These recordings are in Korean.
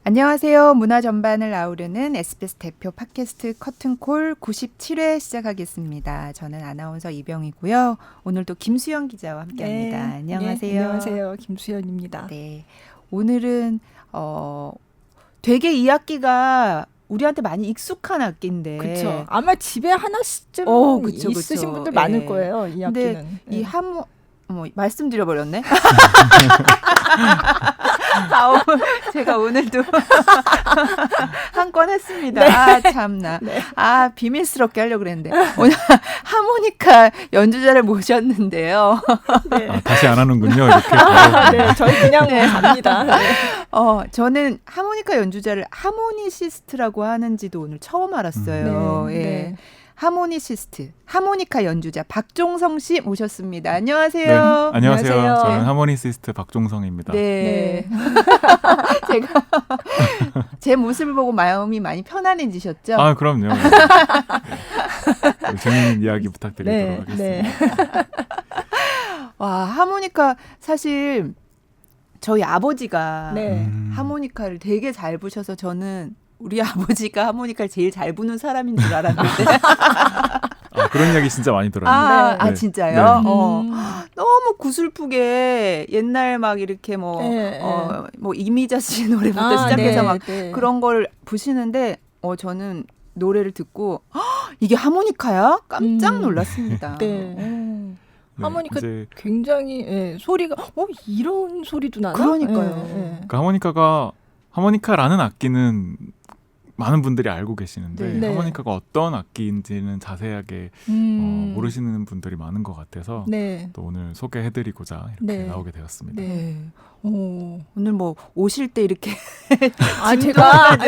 안녕하세요. 문화 전반을 아우르는 SBS 대표 팟캐스트 커튼콜 97회 시작하겠습니다. 저는 아나운서 이병이고요. 오늘도 김수연 기자와 함께합니다. 안녕하세요. 네, 안녕하세요. 김수연입니다. 네, 오늘은 되게 이 악기가 우리한테 많이 익숙한 악기인데, 그렇죠. 아마 집에 하나씩쯤 있으신 분들 많을 거예요. 이 악기는. 이 말씀드려 버렸네. 제가 오늘도 한 건 했습니다. 네. 아, 참나. 네. 비밀스럽게 하려고 그랬는데. 오늘 하모니카 연주자를 모셨는데요. 네. 다시 안 하는군요. 이렇게. 네, 저희 그냥 갑니다. 네. 저는 하모니카 연주자를 하모니시스트라고 하는지도 오늘 처음 알았어요. 네, 예. 네. 하모니시스트, 하모니카 연주자 박종성 씨 모셨습니다. 안녕하세요. 네, 안녕하세요. 안녕하세요. 저는 하모니시스트 박종성입니다. 네. 제가 제 모습을 보고 마음이 많이 편안해지셨죠? 아, 그럼요. 네. 재미있는 이야기 부탁드리도록 네, 하겠습니다. 네. 와, 하모니카 사실 저희 아버지가 네. 하모니카를 되게 잘 부셔서 저는 우리 아버지가 하모니카를 제일 잘 부는 사람인 줄 알았는데. 그런 이야기 진짜 많이 들었는데. 네. 진짜요? 네. 너무 구슬프게 옛날 막 이렇게 뭐 이미자 씨 노래부터 시작해서 막 그런 걸 부시는데 저는 노래를 듣고 이게 하모니카야? 깜짝 놀랐습니다. 네. 네, 하모니카 이제 굉장히 소리가 이런 소리도 나나? 그러니까요. 그러니까 하모니카라는 악기는 많은 분들이 알고 계시는데 네. 하모니카가 어떤 악기인지는 자세하게 모르시는 분들이 많은 것 같아서 네. 또 오늘 소개해드리고자 이렇게 네. 나오게 되었습니다. 네. 오늘 뭐 오실 때 이렇게 제가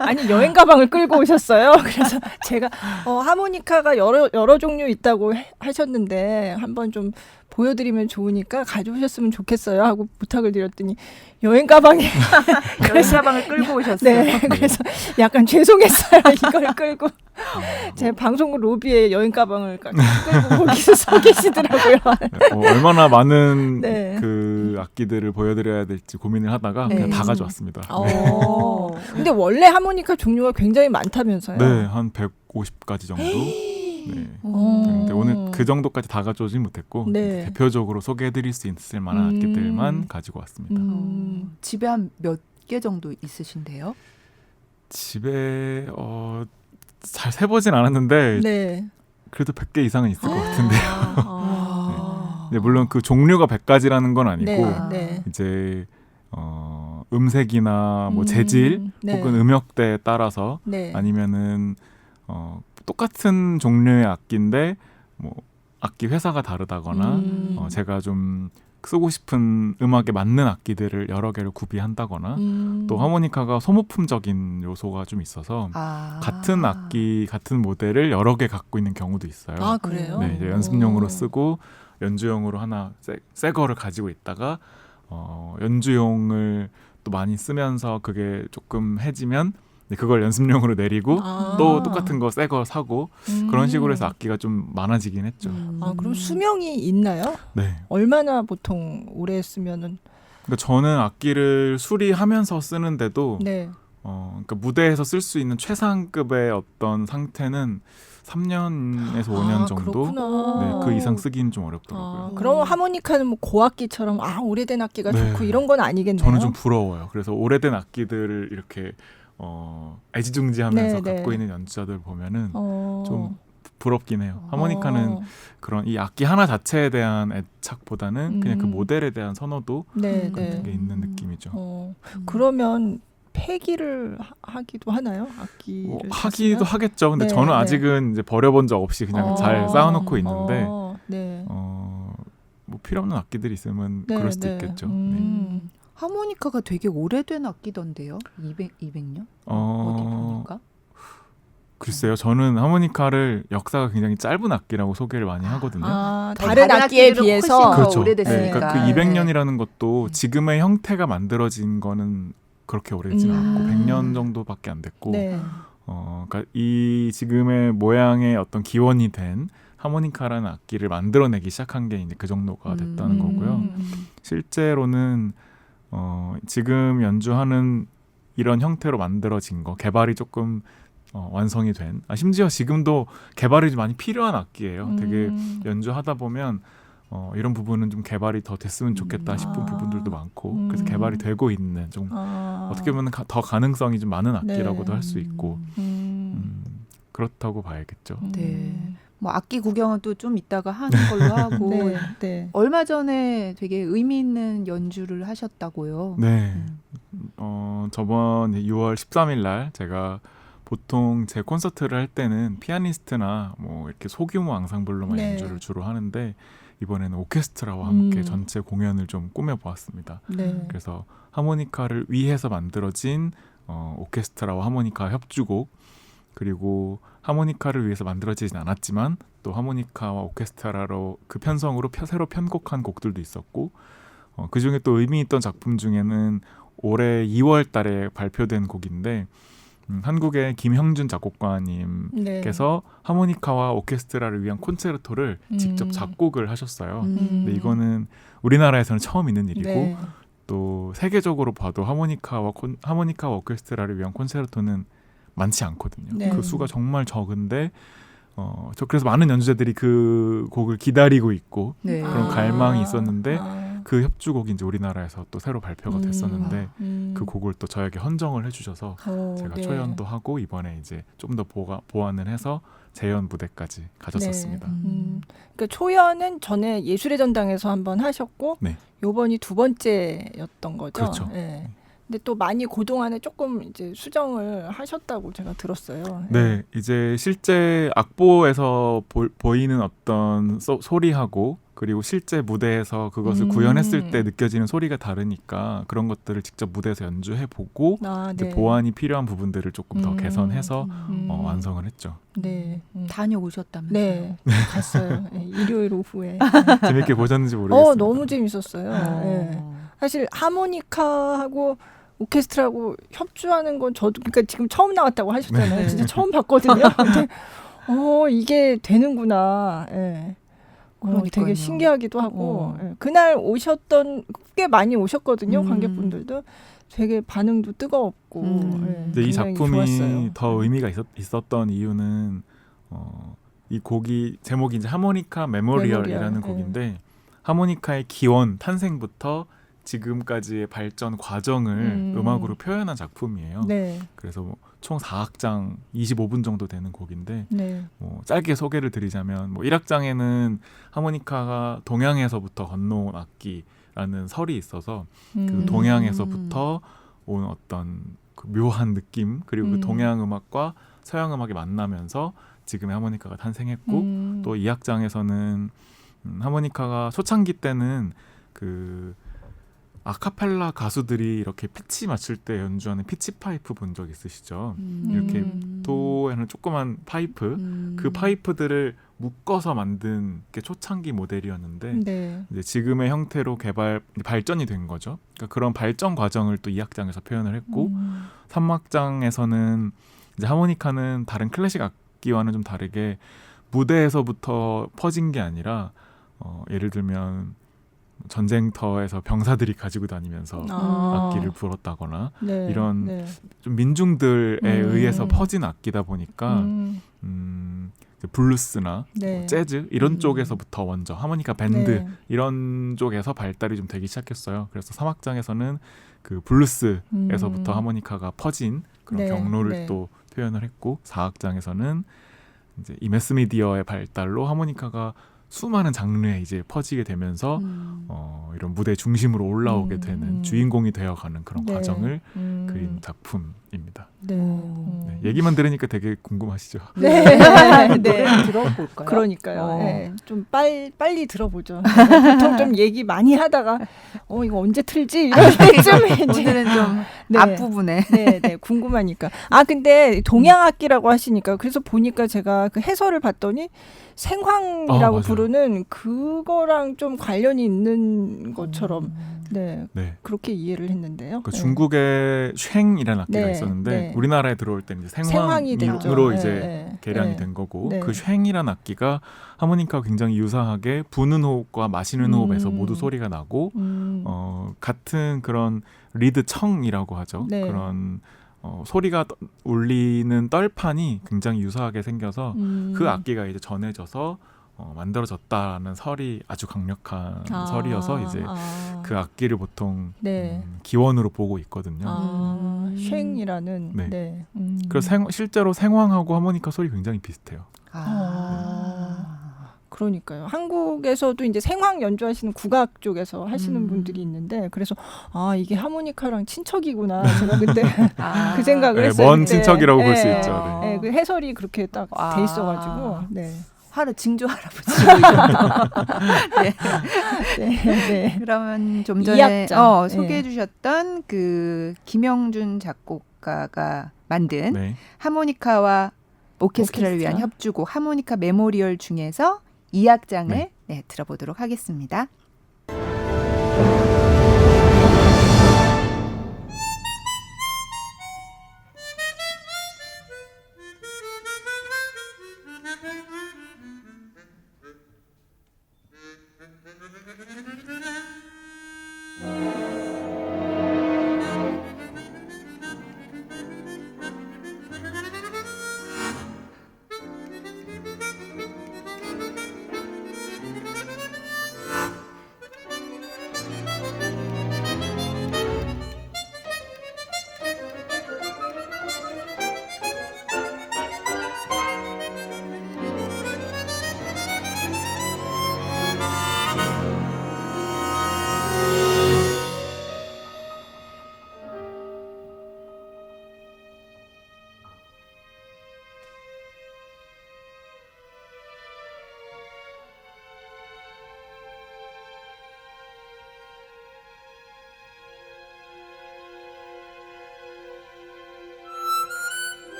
아니 여행 가방을 끌고 오셨어요. 그래서 제가 하모니카가 여러 종류 있다고 하셨는데 한번 좀 보여드리면 좋으니까 가져오셨으면 좋겠어요 하고 부탁을 드렸더니 여행 가방에 여행 가방을 끌고 오셨어요. 네, 그래서 약간 죄송했어요. 이걸 끌고 제 방송국 로비에 여행 가방을 끌고 거기서 서 계시더라고요. 얼마나 많은 네. 그 악기들을 보여드려야 될지 고민을 하다가 그냥 다 가져왔습니다. 근데 원래 하모니카 종류가 굉장히 많다면서요? 네, 한 150가지 정도. 네. 근데 오늘 그 정도까지 다 가져오진 못했고 네. 대표적으로 소개해드릴 수 있을 만한 악기들만 가지고 왔습니다. 집에 한 몇 개 정도 있으신데요? 집에 잘 세보진 않았는데 네. 그래도 100개 이상은 있을 것 같은데요. 네, 물론 그 종류가 100가지라는 건 아니고 네. 이제 음색이나 뭐 재질 혹은 음역대에 따라서 아니면은 똑같은 종류의 악기인데 뭐 악기 회사가 다르다거나 제가 좀 쓰고 싶은 음악에 맞는 악기들을 여러 개를 구비한다거나 또 하모니카가 소모품적인 요소가 좀 있어서 같은 악기, 같은 모델을 여러 개 갖고 있는 경우도 있어요. 아, 그래요? 네, 이제 연습용으로 쓰고 연주용으로 하나 새 거를 가지고 있다가 연주용을 또 많이 쓰면서 그게 조금 해지면 그걸 연습용으로 내리고 또 똑같은 거 새 거 사고 그런 식으로 해서 악기가 좀 많아지긴 했죠. 그럼 수명이 있나요? 네. 얼마나 보통 오래 쓰면은? 그러니까 저는 악기를 수리하면서 쓰는데도 네. 그러니까 무대에서 쓸 수 있는 최상급의 어떤 상태는 3년에서 5년 정도 네, 그 이상 쓰기는 좀 어렵더라고요. 그럼 하모니카는 뭐 고악기처럼 오래된 악기가 좋고 이런 건 아니겠네요. 저는 좀 부러워요. 그래서 오래된 악기들을 이렇게 애지중지하면서 갖고 있는 연주자들 보면은 좀 부럽긴 해요. 하모니카는 그런 이 악기 하나 자체에 대한 애착보다는 그냥 그 모델에 대한 선호도 같은 게 있는 느낌이죠. 그러면 폐기를 하기도 하나요? 악기를 하기도 하겠죠. 근데 저는 아직은 이제 버려본 적 없이 그냥 잘 쌓아놓고 있는데 뭐 필요 없는 악기들이 있으면 그럴 수도 있겠죠. 하모니카가 되게 오래된 악기던데요? 200년? 어디 보니까? 글쎄요. 저는 하모니카를 역사가 굉장히 짧은 악기라고 소개를 많이 하거든요. 다른 악기에 비해서 그렇죠. 오래됐으니까. 그러니까 그 200년이라는 것도 지금의 형태가 만들어진 거는 그렇게 오래되진 않고 100년 정도밖에 안 됐고 그러니까 이 지금의 모양의 어떤 기원이 된 하모니카라는 악기를 만들어내기 시작한 게 이제 그 정도가 됐다는 거고요. 실제로는 지금 연주하는 이런 형태로 만들어진 거, 개발이 조금 완성이 된, 심지어 지금도 개발이 좀 많이 필요한 악기예요. 되게 연주하다 보면 이런 부분은 좀 개발이 더 됐으면 좋겠다 싶은 부분들도 많고, 그래서 개발이 되고 있는, 좀 어떻게 보면 더 가능성이 좀 많은 악기라고도 할 수 있고, 그렇다고 봐야겠죠. 네. 뭐 악기 구경은 또 좀 이따가 하는 걸로 하고 네, 네. 얼마 전에 되게 의미 있는 연주를 하셨다고요. 네. 저번 6월 13일 날 제가 보통 제 콘서트를 할 때는 피아니스트나 뭐 이렇게 소규모 앙상블로만 네. 연주를 주로 하는데, 이번에는 오케스트라와 함께 전체 공연을 좀 꾸며보았습니다. 네. 그래서 하모니카를 위해서 만들어진 오케스트라와 하모니카 협주곡, 그리고 하모니카를 위해서 만들어지진 않았지만 또 하모니카와 오케스트라로 그 편성으로 새로 편곡한 곡들도 있었고, 그중에 또 의미 있던 작품 중에는 올해 2월 달에 발표된 곡인데, 한국의 김형준 작곡가님께서 하모니카와 오케스트라를 위한 콘체르토를 직접 작곡을 하셨어요. 근데 이거는 우리나라에서는 처음 있는 일이고, 네. 또 세계적으로 봐도 하모니카와 오케스트라를 위한 콘체르토는 많지 않거든요. 네. 그 수가 정말 적은데 저 그래서 많은 연주자들이 그 곡을 기다리고 있고 네. 그런 갈망이 있었는데, 그 협주곡이 이제 우리나라에서 또 새로 발표가 됐었는데 그 곡을 또 저에게 헌정을 해주셔서 제가 네. 초연도 하고 이번에 이제 좀 더 보완을 해서 재연 무대까지 가졌었습니다. 네. 그러니까 초연은 전에 예술의 전당에서 한번 하셨고, 네. 요번이 두 번째였던 거죠. 그렇죠. 네. 근데 또 많이 그동안에 조금 이제 수정을 하셨다고 제가 들었어요. 네, 이제 실제 악보에서 보이는 어떤 소리하고, 그리고 실제 무대에서 그것을 구현했을 때 느껴지는 소리가 다르니까 그런 것들을 직접 무대에서 연주해보고 이제 네. 보완이 필요한 부분들을 조금 더 개선해서 완성을 했죠. 네. 다녀오셨다면서요? 네. 갔어요. 네, 일요일 오후에. 재밌게 보셨는지 모르겠습니다. 너무 재밌었어요. 네. 사실 하모니카하고 오케스트라하고 협주하는 건 저도, 그러니까 지금 처음 나왔다고 하셨잖아요. 네. 진짜 처음 봤거든요. 근데 이게 되는구나. 네. 되게 신기하기도 하고, 그날 오셨던, 꽤 많이 오셨거든요. 관객분들도 되게 반응도 뜨거웠고. 근데 이 작품이 좋았어요. 더 의미가 있었던 이유는 이 곡이 제목이 이제 하모니카 메모리얼이라는 곡인데, 하모니카의 기원 탄생부터 지금까지의 발전 과정을 음악으로 표현한 작품이에요. 네. 그래서 총 4악장 25분 정도 되는 곡인데, 네. 짧게 소개를 드리자면 1악장에는 하모니카가 동양에서부터 건너온 악기라는 설이 있어서 그 동양에서부터 온 어떤 그 묘한 느낌, 그리고 그 동양 음악과 서양 음악이 만나면서 지금의 하모니카가 탄생했고, 또 2악장에서는 하모니카가 초창기 때는 그 아카펠라 가수들이 이렇게 피치 맞출 때 연주하는 피치 파이프 본 적 있으시죠? 이렇게 도에는 조그만 파이프, 그 파이프들을 묶어서 만든 게 초창기 모델이었는데, 네. 이제 지금의 형태로 발전이 된 거죠. 그러니까 그런 발전 과정을 또 2악장에서 표현을 했고, 3악장에서는 이제 하모니카는 다른 클래식 악기와는 좀 다르게 무대에서부터 퍼진 게 아니라 예를 들면 전쟁터에서 병사들이 가지고 다니면서 악기를 불었다거나 이런 좀 민중들에 의해서 퍼진 악기다 보니까 블루스나 재즈 이런 쪽에서부터 먼저 하모니카 밴드 이런 쪽에서 발달이 좀 되기 시작했어요. 그래서 3악장에서는 그 블루스에서부터 하모니카가 퍼진 그런 경로를 또 표현을 했고, 4악장에서는 이제 이 매스미디어의 발달로 하모니카가 수많은 장르에 이제 퍼지게 되면서 이런 무대 중심으로 올라오게 되는 주인공이 되어가는 그런 과정을 그린 작품입니다. 네, 얘기만 들으니까 되게 궁금하시죠? 네. 노래 들어볼까요? 그러니까요. 네. 좀 빨리 들어보죠. 보통 좀 얘기 많이 하다가 이거 언제 틀지? 이럴 때쯤 오늘은 좀 앞부분에 네, 궁금하니까. 근데 동양악기라고 하시니까, 그래서 보니까 제가 그 해설을 봤더니 생황이라고 부르는 그거랑 좀 관련이 있는 것처럼 네. 그렇게 이해를 했는데요. 중국의 쉥이라는 악기가 네, 있었는데 네. 우리나라에 들어올 때는 이제 생황이 생황으로 됐죠. 이제 네, 개량이 네. 된 거고 네. 그 쉥이라는 악기가 하모니카와 굉장히 유사하게 부는 호흡과 마시는 호흡에서 모두 소리가 나고 같은 그런 리드 청이라고 하죠. 네. 그런 소리가 울리는 떨판이 굉장히 유사하게 생겨서 그 악기가 이제 전해져서 만들어졌다는 설이 아주 강력한 설이어서 이제 그 악기를 보통 네. 기원으로 보고 있거든요. 쉥이라는 네. 네. 그래서 실제로 생황하고 하모니카 소리 굉장히 비슷해요. 그러니까요. 한국에서도 이제 생황 연주하시는 국악 쪽에서 하시는 분들이 있는데 그래서 이게 하모니카랑 친척이구나. 제가 근데 그 생각을 네, 했어요. 먼 친척이라고 볼 수 있죠. 네. 그 해설이 그렇게 딱 돼 있어가지고. 네. 증조 할아버지. 네. 네. 네. 그러면 좀 전에 이악장. 소개해 주셨던 그 김영준 작곡가가 만든 네. 하모니카와 오케스트라를 위한 협주곡 하모니카 메모리얼 중에서 2악장을 네, 들어보도록 하겠습니다.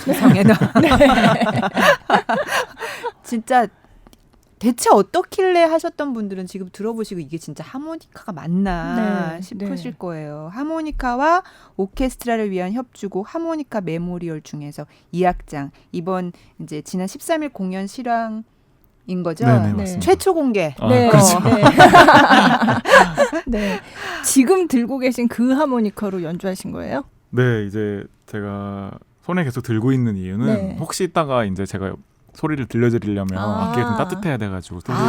세상에나. 진짜 대체 어떻길래 하셨던 분들은 지금 들어보시고 이게 진짜 하모니카가 맞나 싶으실 거예요. 하모니카와 오케스트라를 위한 협주곡 하모니카 메모리얼 중에서 2악장 이번 이제 지난 13일 공연 실황인 거죠? 네네, 맞습니다. 최초 공개. 네. 그렇죠. 네. 지금 들고 계신 그 하모니카로 연주하신 거예요? 네, 이제 제가 손에 계속 들고 있는 이유는 혹시 이따가 이제 제가 소리를 들려드리려면 악기가 좀 따뜻해야 돼가지고 소리를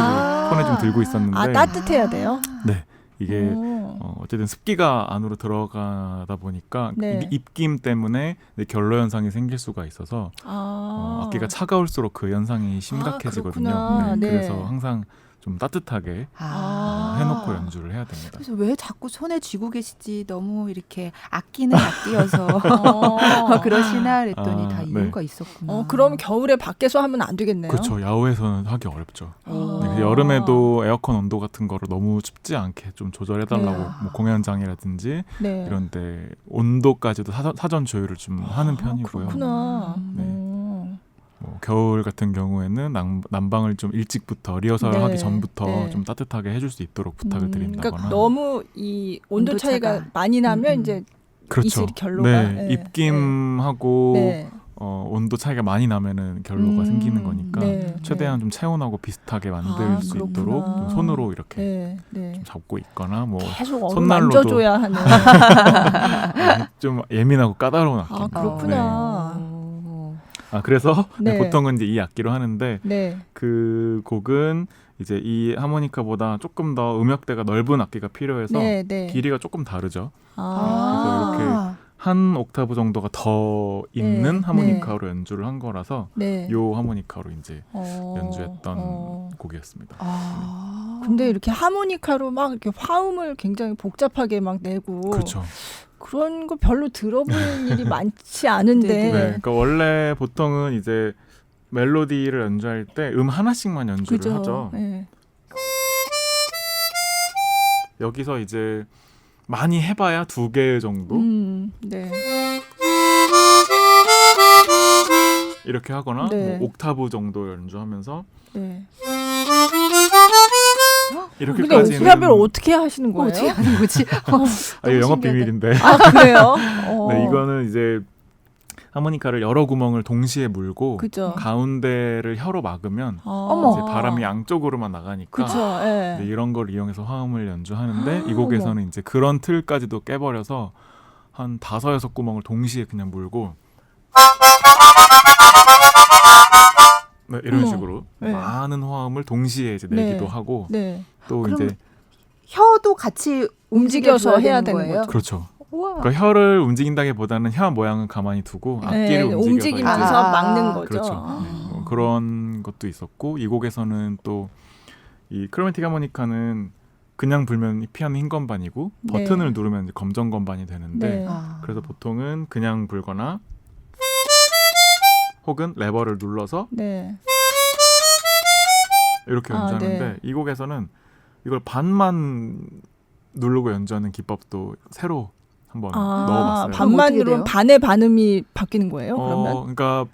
손에 좀 들고 있었는데 따뜻해야 돼요? 네, 이게 어쨌든 습기가 안으로 들어가다 보니까 입김 때문에 결로 현상이 생길 수가 있어서 악기가 차가울수록 그 현상이 심각해지거든요. 네, 그래서 항상 좀 따뜻하게 해놓고 연주를 해야 됩니다. 그래서 왜 자꾸 손에 쥐고 계시지? 너무 이렇게 악기는 악기여서 그러시나 그랬더니 다 이유가 있었구나. 그럼 겨울에 밖에서 하면 안 되겠네요. 그렇죠. 야외에서는 하기 어렵죠. 네, 여름에도 에어컨 온도 같은 거를 너무 춥지 않게 좀 조절해달라고 뭐 공연장이라든지 이런데 온도까지도 사전 조율을 좀 하는 편이고요. 그렇구나. 뭐 겨울 같은 경우에는 난방을 좀 일찍부터 리허설 하기 전부터 좀 따뜻하게 해줄 수 있도록 부탁을 드린다거나. 그러니까 너무 이 온도 차이가 많이 나면 이제 그렇죠. 이슬 결로가 입김하고 온도 차이가 많이 나면은 결로가 생기는 거니까 최대한 좀 체온하고 비슷하게 만들 수 있도록 좀 손으로 이렇게 좀 잡고 있거나 뭐 계속 손난로도 만져줘야 하는 좀 예민하고 까다로운 악기. 그렇구나. 그래서 보통은 이제 이 악기로 하는데 그 곡은 이제 이 하모니카보다 조금 더 음역대가 넓은 악기가 필요해서 길이가 조금 다르죠. 그래서 이렇게 한 옥타브 정도가 더 있는 하모니카로 연주를 한 거라서 요 하모니카로 이제 연주했던 곡이었습니다. 근데 이렇게 하모니카로 막 이렇게 화음을 굉장히 복잡하게 막 내고 그렇죠. 그런 거 별로 들어볼 일이 많지 않은데. 그러니까 원래 보통은 이제 멜로디를 연주할 때 하나씩만 연주를 하죠. 여기서 이제 많이 해봐야 2개 정도 이렇게 하거나 뭐 옥타브 정도 연주하면서 이렇게까지는. 근데 옥타브를 어떻게 하시는 거예요? 어떻게 하는 거지? 이거 영업 비밀인데. 그래요? 네, 이거는 이제 하모니카를 여러 구멍을 동시에 물고 가운데를 혀로 막으면 이제 바람이 양쪽으로만 나가니까 네, 이런 걸 이용해서 화음을 연주하는데 이 곡에서는 이제 그런 틀까지도 깨버려서 한 5-6구멍을 동시에 그냥 물고 이런 식으로 많은 화음을 동시에 이제 내기도 하고 또 이제 혀도 같이 움직여서 해야 되는 거예요? 그렇죠. 그러니까 혀를 움직인다기보다는 혀 모양은 가만히 두고 악기를 움직이면서 막는 거죠. 그렇죠. 뭐 그런 것도 있었고 이 곡에서는 또 이 크로매틱 하모니카는 그냥 불면 피아노 흰 건반이고 버튼을 누르면 이제 검정 건반이 되는데 그래서 보통은 그냥 불거나 혹은 레버를 눌러서 이렇게 연주하는데 이 곡에서는 이걸 반만 누르고 연주하는 기법도 새로 한번 넣어봤어요. 반만 누르면 반의 반음이 바뀌는 거예요? 그러면? 그러니까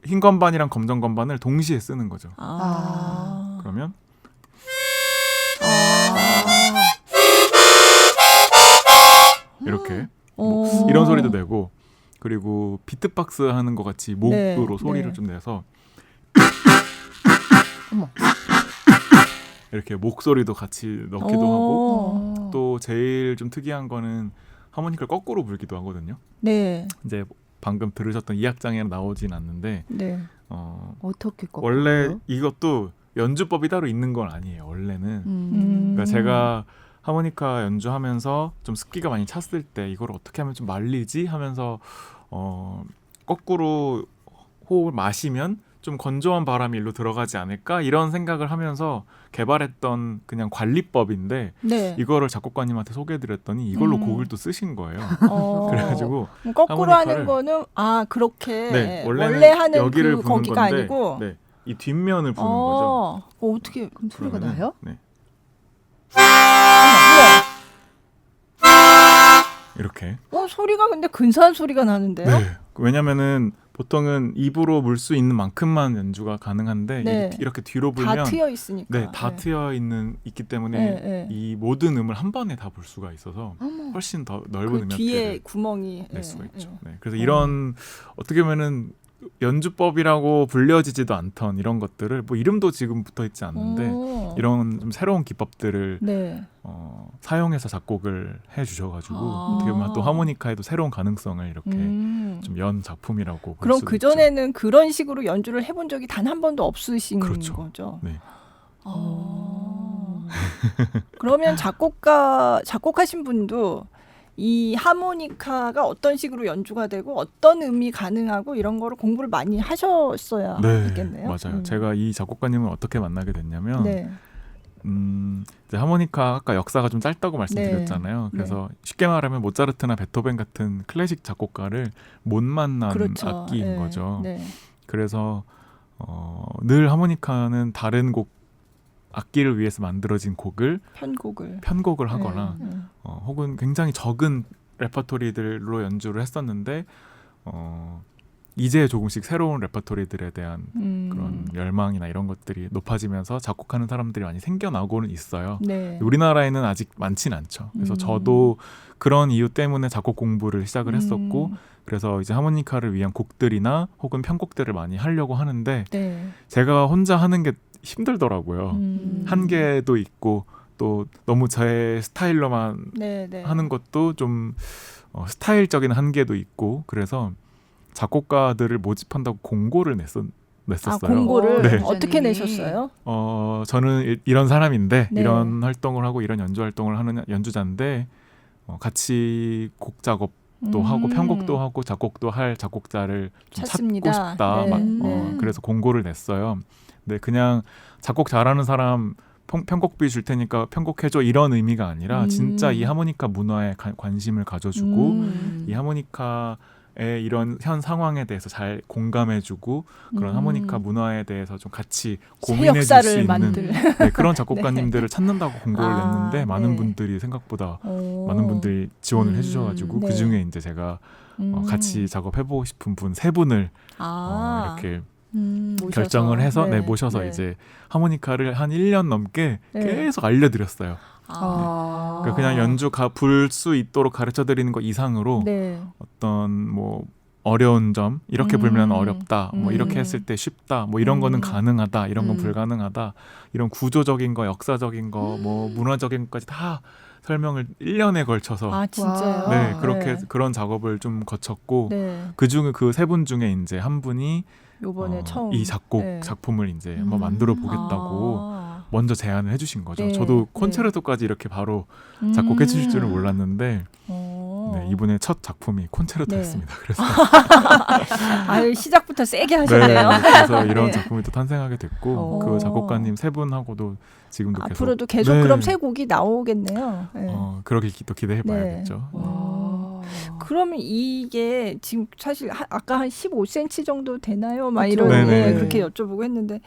흰 건반이랑 검정 건반을 동시에 쓰는 거죠. 그러면 이렇게 뭐 이런 소리도 내고 그리고 비트박스 하는 것 같이 목으로 소리를 좀 내서 이렇게 목소리도 같이 넣기도 하고 또 제일 좀 특이한 거는 하모니카를 거꾸로 불기도 하거든요. 이제 방금 들으셨던 2악장에는 나오진 않는데 어떻게 거꾸로? 원래 이것도 연주법이 따로 있는 건 아니에요. 원래는 그러니까 제가 하모니카 연주하면서 좀 습기가 많이 찼을 때 이걸 어떻게 하면 좀 말리지 하면서 거꾸로 호흡을 마시면 좀 건조한 바람이 일로 들어가지 않을까 이런 생각을 하면서 개발했던 그냥 관리법인데 이거를 작곡가님한테 소개해드렸더니 이걸로 곡을 또 쓰신 거예요. 그래가지고 거꾸로 하는 거는 그렇게 원래 하는 여기를 그 거기가 건데, 아니고 이 뒷면을 부는 거죠. 어떻게 그럼 소리가 나요? 이렇게. 소리가 근데 근사한 소리가 나는데요? 왜냐면은 보통은 입으로 물 수 있는 만큼만 연주가 가능한데 네. 이렇게 뒤로 불면 다 트여 있으니까. 네, 다 트여 있기 때문에 이 모든 음을 한 번에 다 볼 수가 있어서 훨씬 더 넓은 그 음역대를 뒤에 구멍이 낼 수가 있죠. 네, 그래서 이런 어떻게 보면은 연주법이라고 불려지지도 않던 이런 것들을 뭐 이름도 지금 붙어 있지 않는데 이런 좀 새로운 기법들을 네. 사용해서 작곡을 해주셔가지고 어떻게 보면 또 하모니카에도 새로운 가능성을 이렇게 좀 연 작품이라고 볼 그럼 수도 그 있죠. 전에는 그런 식으로 연주를 해본 적이 단 한 번도 없으신 그렇죠. 거죠. 네. 그러면 작곡하신 분도 이 하모니카가 어떤 식으로 연주가 되고 어떤 음이 가능하고 이런 거를 공부를 많이 하셨어야 했겠네요. 맞아요. 제가 이 작곡가님을 어떻게 만나게 됐냐면 네. 이제 하모니카 아까 역사가 좀 짧다고 말씀드렸잖아요. 그래서 쉽게 말하면 모차르트나 베토벤 같은 클래식 작곡가를 못 만난 그렇죠. 악기인 거죠. 네. 그래서 늘 하모니카는 다른 악기를 위해서 만들어진 곡을 편곡을 하거나 혹은 굉장히 적은 레퍼토리들로 연주를 했었는데 이제 조금씩 새로운 레퍼토리들에 대한 그런 열망이나 이런 것들이 높아지면서 작곡하는 사람들이 많이 생겨나고는 있어요. 네. 우리나라에는 아직 많지는 않죠. 그래서 저도 그런 이유 때문에 작곡 공부를 시작을 했었고 그래서 이제 하모니카를 위한 곡들이나 혹은 편곡들을 많이 하려고 하는데 네. 제가 혼자 하는 게 힘들더라고요. 한계도 있고 또 너무 제 스타일로만 하는 것도 좀 스타일적인 한계도 있고 그래서 작곡가들을 모집한다고 공고를 냈었어요. 공고를 네. 어떻게 내셨어요? 저는 이런 사람인데 네. 이런 활동을 하고 이런 연주 활동을 하는 연주자인데 같이 곡 작업도 하고 편곡도 하고 작곡도 할 작곡자를 좀 찾습니다. 찾고 싶다. 그래서 공고를 냈어요. 네, 그냥 작곡 잘하는 사람 편곡비 줄 테니까 편곡해줘 이런 의미가 아니라 진짜 이 하모니카 문화에 관심을 가져주고 이 하모니카의 이런 현 상황에 대해서 잘 공감해주고 그런 하모니카 문화에 대해서 좀 같이 고민해줄 수 있는 네, 그런 작곡가님들을 찾는다고 공고를 냈는데 많은 분들이 생각보다 많은 분들이 지원을 해주셔가지고 그 중에 이제 제가 같이 작업해보고 싶은 분 3분을 이렇게 결정을 해서 모셔서 이제 하모니카를 한 1년 넘게 계속 알려드렸어요. 그러니까 그냥 연주 불 수 있도록 가르쳐드리는 것 이상으로 어떤 뭐 어려운 점 이렇게 불면 어렵다 뭐 이렇게 했을 때 쉽다 뭐 이런 거는 가능하다 이런 건 불가능하다 이런 구조적인 거 역사적인 거 뭐 문화적인 것까지 다 설명을 1년에 걸쳐서 진짜요? 네 그렇게 그런 작업을 좀 거쳤고 그 중에 그 3분 중에 이제 한 분이 요번에 처음 이 작품을 이제 한번 만들어 보겠다고 먼저 제안을 해주신 거죠. 저도 콘체르토까지 이렇게 바로 작곡해 주실 줄은 몰랐는데 이분의 첫 작품이 콘체르토였습니다. 그래서 시작부터 세게 하셨네요. 그래서 이런 작품이 또 탄생하게 됐고 그 작곡가님 3분하고도 지금도 앞으로도 계속 그럼 새 곡이 나오겠네요. 그러길 또 기대해봐야겠죠. 그러면 이게 지금 사실 아까 한 15cm 정도 되나요? 막 이러는데 그렇게 여쭤보고 했는데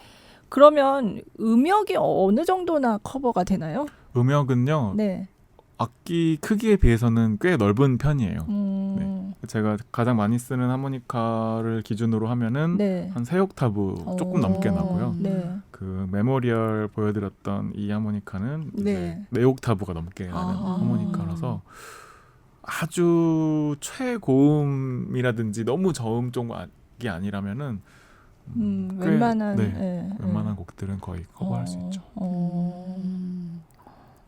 그러면 음역이 어느 정도나 커버가 되나요? 음역은요. 악기 크기에 비해서는 꽤 넓은 편이에요. 제가 가장 많이 쓰는 하모니카를 기준으로 하면은 한 3옥타브 조금 넘게 나고요. 그 메모리얼 보여드렸던 이 하모니카는 이제 4옥타브가 넘게 나는 하모니카라서 아주 최고음이라든지 너무 저음 쪽이 아니라면은 웬만한 곡들은 거의 커버할 수 있죠.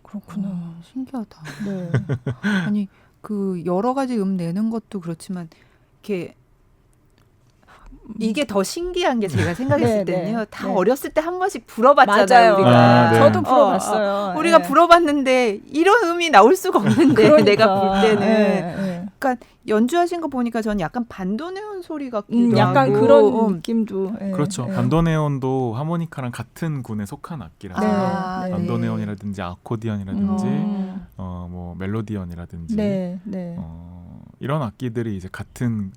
그렇구나. 신기하다. 아니 그 여러 가지 내는 것도 그렇지만 이게 더 신기한 게 제가 생각했을 때는요. 다 어렸을 때 한 번씩 불어봤잖아요. 우리가. 저도 불어봤어요. 우리가 불어봤는데 이런 음이 나올 수가 없는데 내가 볼 때는. 그러니까 연주하신 거 보니까 전 약간 반도네온 소리 같기도 약간 하고. 그런 느낌도. 그렇죠. 반도네온도 하모니카랑 같은 군에 속한 악기라서 반도네온이라든지 아코디언이라든지 뭐 멜로디언이라든지 이런 악기들이 이제 같은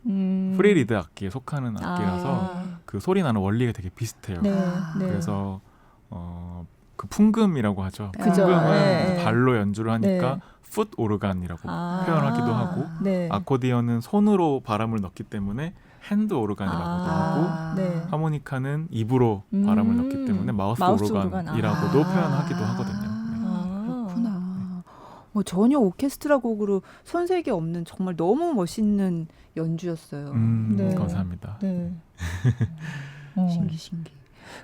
프리리드 악기에 속하는 악기라서 그 소리 나는 원리가 되게 비슷해요. 그래서 그 풍금이라고 하죠. 풍금은 발로 연주를 하니까 풋 오르간이라고 표현하기도 하고 아코디언은 손으로 바람을 넣기 때문에 핸드 오르간이라고도 하고 네. 하모니카는 입으로 바람을 넣기 때문에 마우스 오르간이라고도 표현하기도 하거든요. 그렇구나. 뭐 전혀 오케스트라 곡으로 손색이 없는 정말 너무 멋있는 연주였어요. 네. 감사합니다. 네. 신기.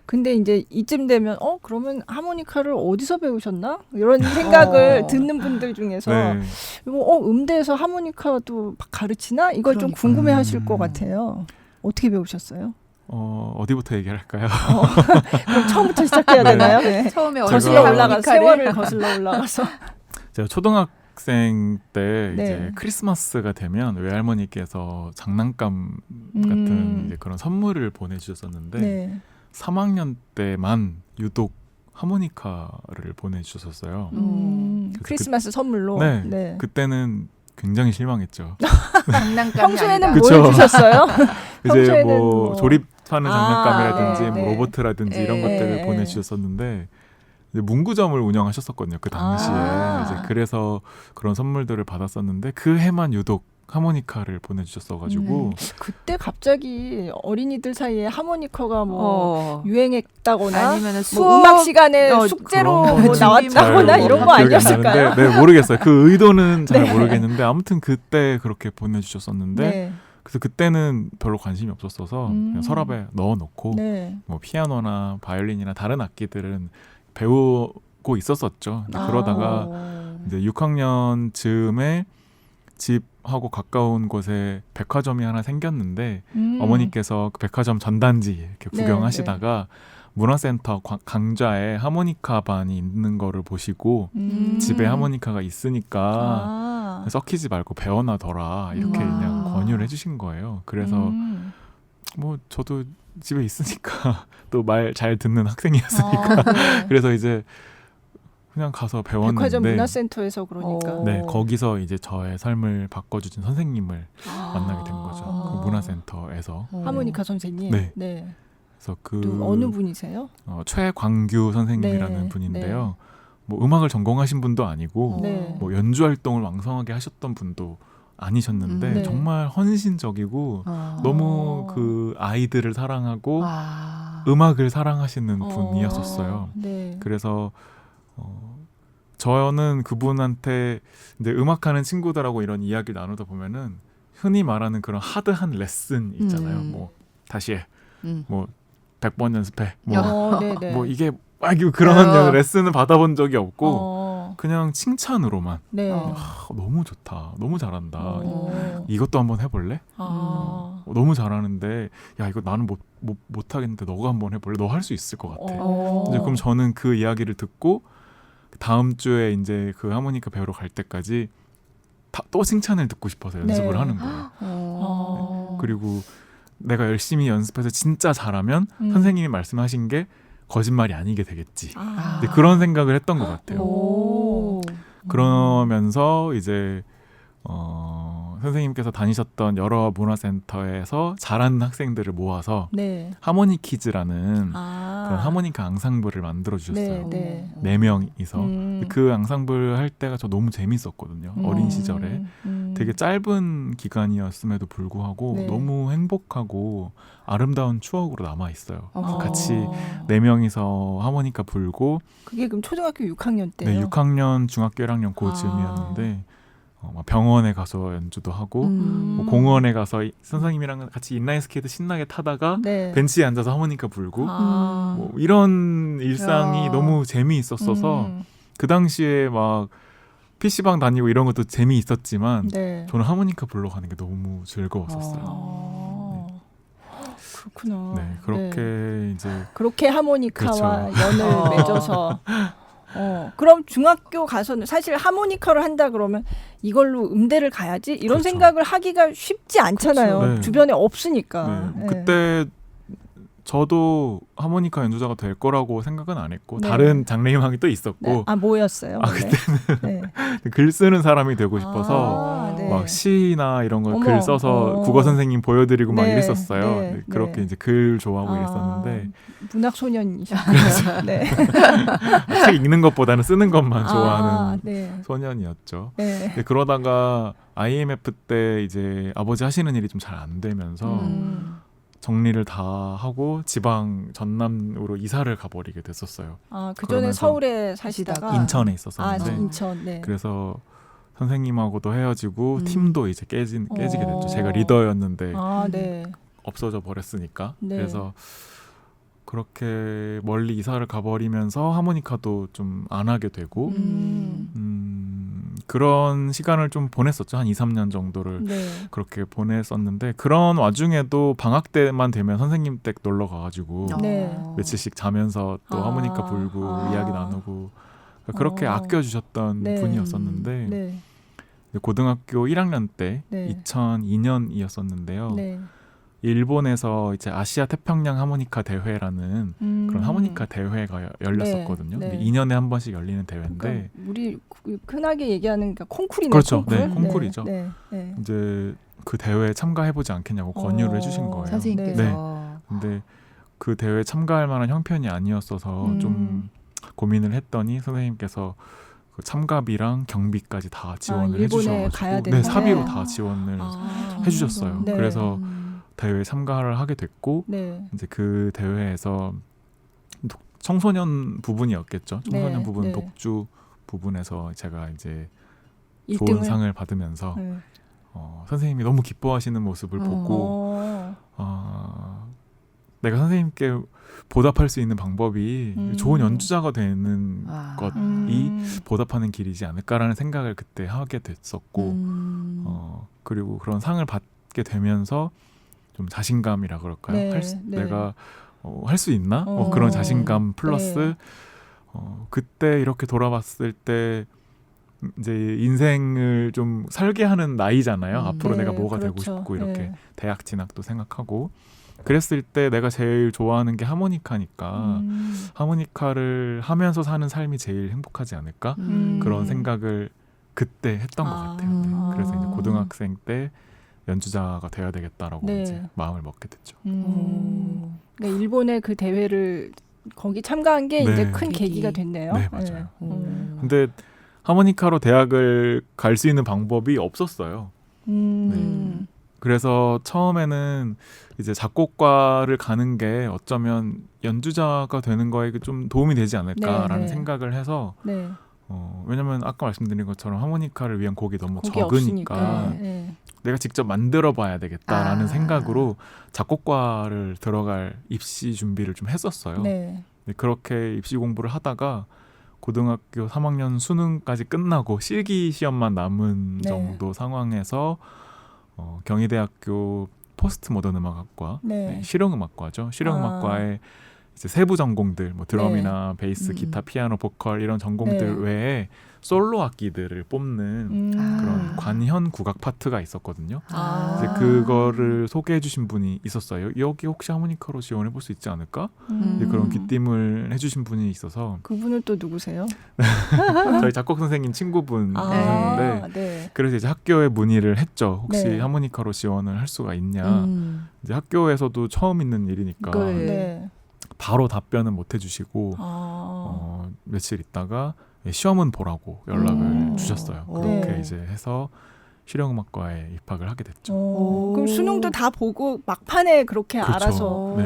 근데 이제 이쯤 되면 그러면 하모니카를 어디서 배우셨나? 이런 생각을 듣는 분들 중에서 네. 음대에서 하모니카도 가르치나? 이걸 좀 궁금해하실 것 같아요. 어떻게 배우셨어요? 어디부터 얘기할까요? 그럼 처음부터 시작해야 되나요? 네. 처음에 거슬러 올라가서 세월을 거슬러 올라가서 제가 초등학생 때 네. 이제 크리스마스가 되면 외할머니께서 장난감 같은 이제 그런 선물을 보내주셨었는데 네. 3학년 때만 유독 하모니카를 보내주셨었어요. 크리스마스 선물로. 네, 네. 그때는 굉장히 실망했죠. 평소에는 그쵸. 뭘 주셨어요? 이제 뭐 조립하는 장난감이라든지 네, 뭐 네. 로보트라든지 네, 이런 것들을 네. 보내주셨었는데 이제 문구점을 운영하셨었거든요. 그 당시에 이제 그래서 그런 선물들을 받았었는데 그 해만 유독 하모니카를 보내주셨어가지고 그때 갑자기 어린이들 사이에 하모니카가 뭐 유행했다거나 아니면은 뭐 음악 시간에 숙제로 뭐 나왔다거나 이런 거 아니었을까요? 네, 모르겠어요. 그 의도는 잘 네. 모르겠는데 아무튼 그때 그렇게 보내주셨었는데 네. 그래서 그때는 별로 관심이 없었어서 그냥 서랍에 넣어놓고 네. 뭐 피아노나 바이올린이나 다른 악기들은 배우고 있었었죠. 근데 그러다가 이제 6학년쯤에 집하고 가까운 곳에 백화점이 하나 생겼는데 어머니께서 그 백화점 전단지 이렇게 구경하시다가 문화센터 강좌에 하모니카반이 있는 거를 보시고 집에 하모니카가 있으니까 썩히지 말고 배워놔둬라 이렇게 그냥 권유를 해주신 거예요. 그래서 뭐 저도 집에 있으니까 또 말 잘 듣는 학생이었으니까 그래서 이제 그냥 가서 배웠는데 백화점 문화센터에서 그러니까 네 거기서 이제 저의 삶을 바꿔주신 선생님을 만나게 된 거죠. 그 문화센터에서 하모니카 선생님. 네. 네. 그래서 그 또 어느 분이세요? 최광규 선생님이라는 네, 분인데요. 뭐 음악을 전공하신 분도 아니고 네. 뭐 연주 활동을 왕성하게 하셨던 분도 아니셨는데 네. 정말 헌신적이고 너무 그 아이들을 사랑하고 음악을 사랑하시는 분이었었어요. 네. 그래서 저는 그분한테 이제 음악하는 친구들하고 이런 이야기를 나누다 보면은 흔히 말하는 그런 하드한 레슨 있잖아요. 뭐 다시 해, 뭐 100번 연습해, 뭐 이게 막 그런 레슨을 받아본 적이 없고 그냥 칭찬으로만 네. 너무 좋다, 너무 잘한다, 이것도 한번 해볼래? 너무 잘하는데 야 이거 나는 못 하겠는데 너가 한번 해볼래? 너 할 수 있을 것 같아. 이제 그럼 저는 그 이야기를 듣고 다음 주에 이제 그 하모니카 배우러 갈 때까지 또 칭찬을 듣고 싶어서 연습을 하는 거예요. 네. 그리고 내가 열심히 연습해서 진짜 잘하면 선생님이 말씀하신 게 거짓말이 아니게 되겠지. 근데 그런 생각을 했던 것 같아요. 그러면서 이제 선생님께서 다니셨던 여러 문화센터에서 잘하는 학생들을 모아서 하모니 키즈라는 그런 하모니카 앙상블을 만들어 주셨어요. 네 명이서 그 앙상블 할 때가 저 너무 재밌었거든요. 어린 시절에 되게 짧은 기간이었음에도 불구하고 너무 행복하고 아름다운 추억으로 남아 있어요. 같이 네 명이서 하모니카 불고 그게 그럼 초등학교 6학년 때요? 네, 6학년 중학교 1학년 고즈음이었는데 병원에 가서 연주도 하고 뭐 공원에 가서 선생님이랑 같이 인라인 스케이트 신나게 타다가 벤치에 앉아서 하모니카 불고 뭐 이런 일상이 너무 재미있었어서 그 당시에 막 PC방 다니고 이런 것도 재미있었지만 저는 하모니카 불러 가는 게 너무 즐거웠었어요. 그렇구나. 네, 그렇게 이제 그렇게 하모니카와 그렇죠. 연을 맺어서 그럼 중학교 가서는 사실 하모니카를 한다 그러면 이걸로 음대를 가야지 이런 그렇죠. 생각을 하기가 쉽지 않잖아요. 그렇죠. 네. 주변에 없으니까. 네. 그때 저도 하모니카 연주자가 될 거라고 생각은 안 했고 다른 장래희망이 또 있었고 뭐였어요? 그때는 글 쓰는 사람이 되고 싶어서 막 시나 이런 거 글 써서 국어 선생님 보여드리고 막 이랬었어요. 네. 그렇게 이제 글 좋아하고 이랬었는데 문학 소년이셨어요. 네. 책 읽는 것보다는 쓰는 것만 좋아하는 소년이었죠. 네. 근데 그러다가 IMF 때 이제 아버지 하시는 일이 좀 잘 안 되면서 정리를 다 하고 지방 전남으로 이사를 가버리게 됐었어요. 그 전에 서울에 사시다가 인천에 있었었는데 인천. 네. 그래서 선생님하고도 헤어지고 팀도 이제 깨지게 됐죠. 제가 리더였는데 없어져 버렸으니까. 네. 그래서 그렇게 멀리 이사를 가버리면서 하모니카도 좀 안 하게 되고 그런 시간을 좀 보냈었죠. 한 2, 3년 정도를 그렇게 보냈었는데 그런 와중에도 방학 때만 되면 선생님 댁 놀러 가가지고 며칠씩 자면서 또 하모니카 불고 이야기 나누고 그렇게 아껴주셨던 분이었었는데 고등학교 1학년 때 2002년이었었는데요. 일본에서 이제 아시아 태평양 하모니카 대회라는 그런 하모니카 대회가 열렸었거든요. 근데 2년에 한 번씩 열리는 대회인데 그러니까 우리 흔하게 얘기하는 콩쿨이네. 그렇죠. 콩쿨? 네, 콩쿨이죠. 이제 그 대회에 참가해보지 않겠냐고 권유를 해주신 거예요. 선생님께서. 네. 근데 그 대회에 참가할 만한 형편이 아니었어서 좀 고민을 했더니 선생님께서 그 참가비랑 경비까지 다 지원을 해주셔가지고 네, 사비로 다 지원을 해주셨어요. 그래서 대회에 참가를 하게 됐고 이제 그 대회에서 청소년 부분이었겠죠. 청소년 부분 독주 부분에서 제가 이제 좋은 상을 받으면서 선생님이 너무 기뻐하시는 모습을 보고 내가 선생님께 보답할 수 있는 방법이 좋은 연주자가 되는 것이 보답하는 길이지 않을까라는 생각을 그때 하게 됐었고 그리고 그런 상을 받게 되면서 좀 자신감이라 그럴까요? 내가 할 수 있나? 그런 자신감 플러스 그때 이렇게 돌아봤을 때 이제 인생을 좀 살게 하는 나이잖아요. 앞으로 내가 뭐가 되고 싶고 이렇게 대학 진학도 생각하고 그랬을 때 내가 제일 좋아하는 게 하모니카니까 하모니카를 하면서 사는 삶이 제일 행복하지 않을까? 그런 생각을 그때 했던 것 같아요. 네. 그래서 이제 고등학생 때 연주자가 돼야 되겠다라고 이제 마음을 먹게 됐죠. 일본의 그 대회를 거기 참가한 게 이제 큰 계기가 됐네요. 네, 맞아요. 근데 하모니카로 대학을 갈 수 있는 방법이 없었어요. 그래서 처음에는 이제 작곡과를 가는 게 어쩌면 연주자가 되는 거에 좀 도움이 되지 않을까라는 생각을 해서 왜냐면 아까 말씀드린 것처럼 하모니카를 위한 곡이 너무 적으니까 내가 직접 만들어 봐야 되겠다라는 생각으로 작곡과를 들어갈 입시 준비를 좀 했었어요. 그렇게 입시 공부를 하다가 고등학교 3학년 수능까지 끝나고 실기 시험만 남은 정도 상황에서 경희대학교 포스트 모던 음악학과 실용음악과죠. 실용음악과에 이제 세부 전공들 뭐 드럼이나 베이스, 기타, 피아노, 보컬 이런 전공들 외에 솔로 악기들을 뽑는 그런 관현 국악 파트가 있었거든요. 이제 그거를 소개해 주신 분이 있었어요. 여기 혹시 하모니카로 지원해 볼 수 있지 않을까? 이제 그런 귀띔을 해주신 분이 있어서 그분은 또 누구세요? 저희 작곡 선생님 친구분이셨는데 그래서 이제 학교에 문의를 했죠. 혹시 하모니카로 지원을 할 수가 있냐? 이제 학교에서도 처음 있는 일이니까 바로 답변은 못 해주시고 며칠 있다가 시험은 보라고 연락을 주셨어요. 그렇게 이제 해서 실용음악과에 입학을 하게 됐죠. 그럼 수능도 다 보고 막판에 그렇게 그렇죠. 알아서.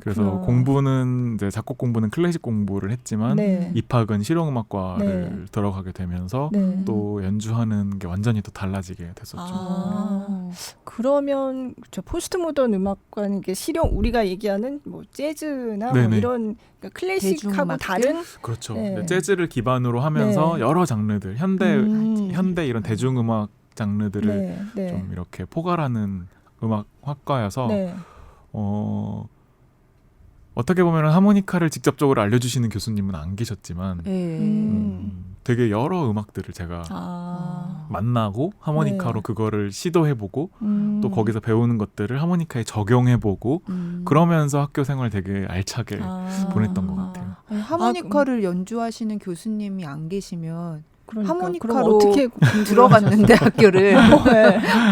그래서 공부는 이제 작곡 공부는 클래식 공부를 했지만 입학은 실용음악과를 들어가게 되면서 또 연주하는 게 완전히 또 달라지게 됐었죠. 그러면 저 포스트 모던 음악과는 이게 우리가 얘기하는 뭐 재즈나 뭐 이런 그러니까 클래식하고 다른 그렇죠. 재즈를 기반으로 하면서 여러 장르들 현대 이런 대중음악 장르들을 좀 이렇게 포괄하는 음악학과여서 어떻게 보면 하모니카를 직접적으로 알려주시는 교수님은 안 계셨지만 되게 여러 음악들을 제가 만나고 하모니카로 그거를 시도해보고 또 거기서 배우는 것들을 하모니카에 적용해보고 그러면서 학교 생활 되게 알차게 보냈던 것 같아요. 하모니카를 연주하시는 교수님이 안 계시면 그러니까. 하모니카로 어떻게 들어갔는데 학교를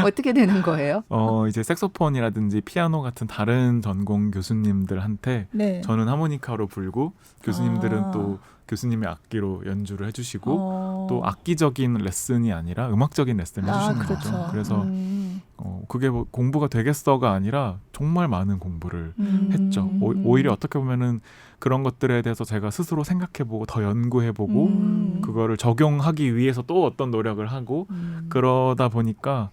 어떻게 되는 거예요? 이제 색소폰이라든지 피아노 같은 다른 전공 교수님들한테 네. 저는 하모니카로 불고 교수님들은 또 교수님의 악기로 연주를 해주시고 또 악기적인 레슨이 아니라 음악적인 레슨을 해주시는 그렇죠. 거죠. 그래서 그게 뭐 공부가 되겠어가 아니라 정말 많은 공부를 했죠. 오히려 어떻게 보면은 그런 것들에 대해서 제가 스스로 생각해보고 더 연구해보고 그거를 적용하기 위해서 또 어떤 노력을 하고 그러다 보니까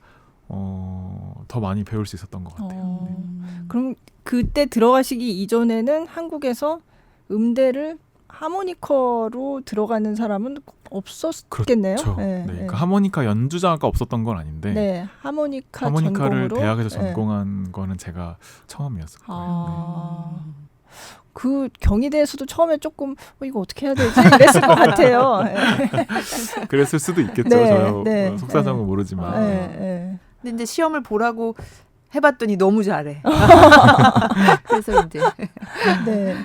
더 많이 배울 수 있었던 것 같아요. 네. 그럼 그때 들어가시기 이전에는 한국에서 음대를 하모니커로 들어가는 사람은 없었겠네요. 그렇죠. 네. 그러니까 하모니카 연주자가 없었던 건 아닌데 네. 하모니카를 전공으로? 대학에서 전공한 거는 제가 처음이었어요. 네. 그 경희대에서도 처음에 조금 이거 어떻게 해야 되지? 이랬을 것 같아요. 그랬을 수도 있겠죠. 저 속사정은 모르지만. 근데 이제 시험을 보라고 해봤더니 너무 잘해. 그래서 이제 네.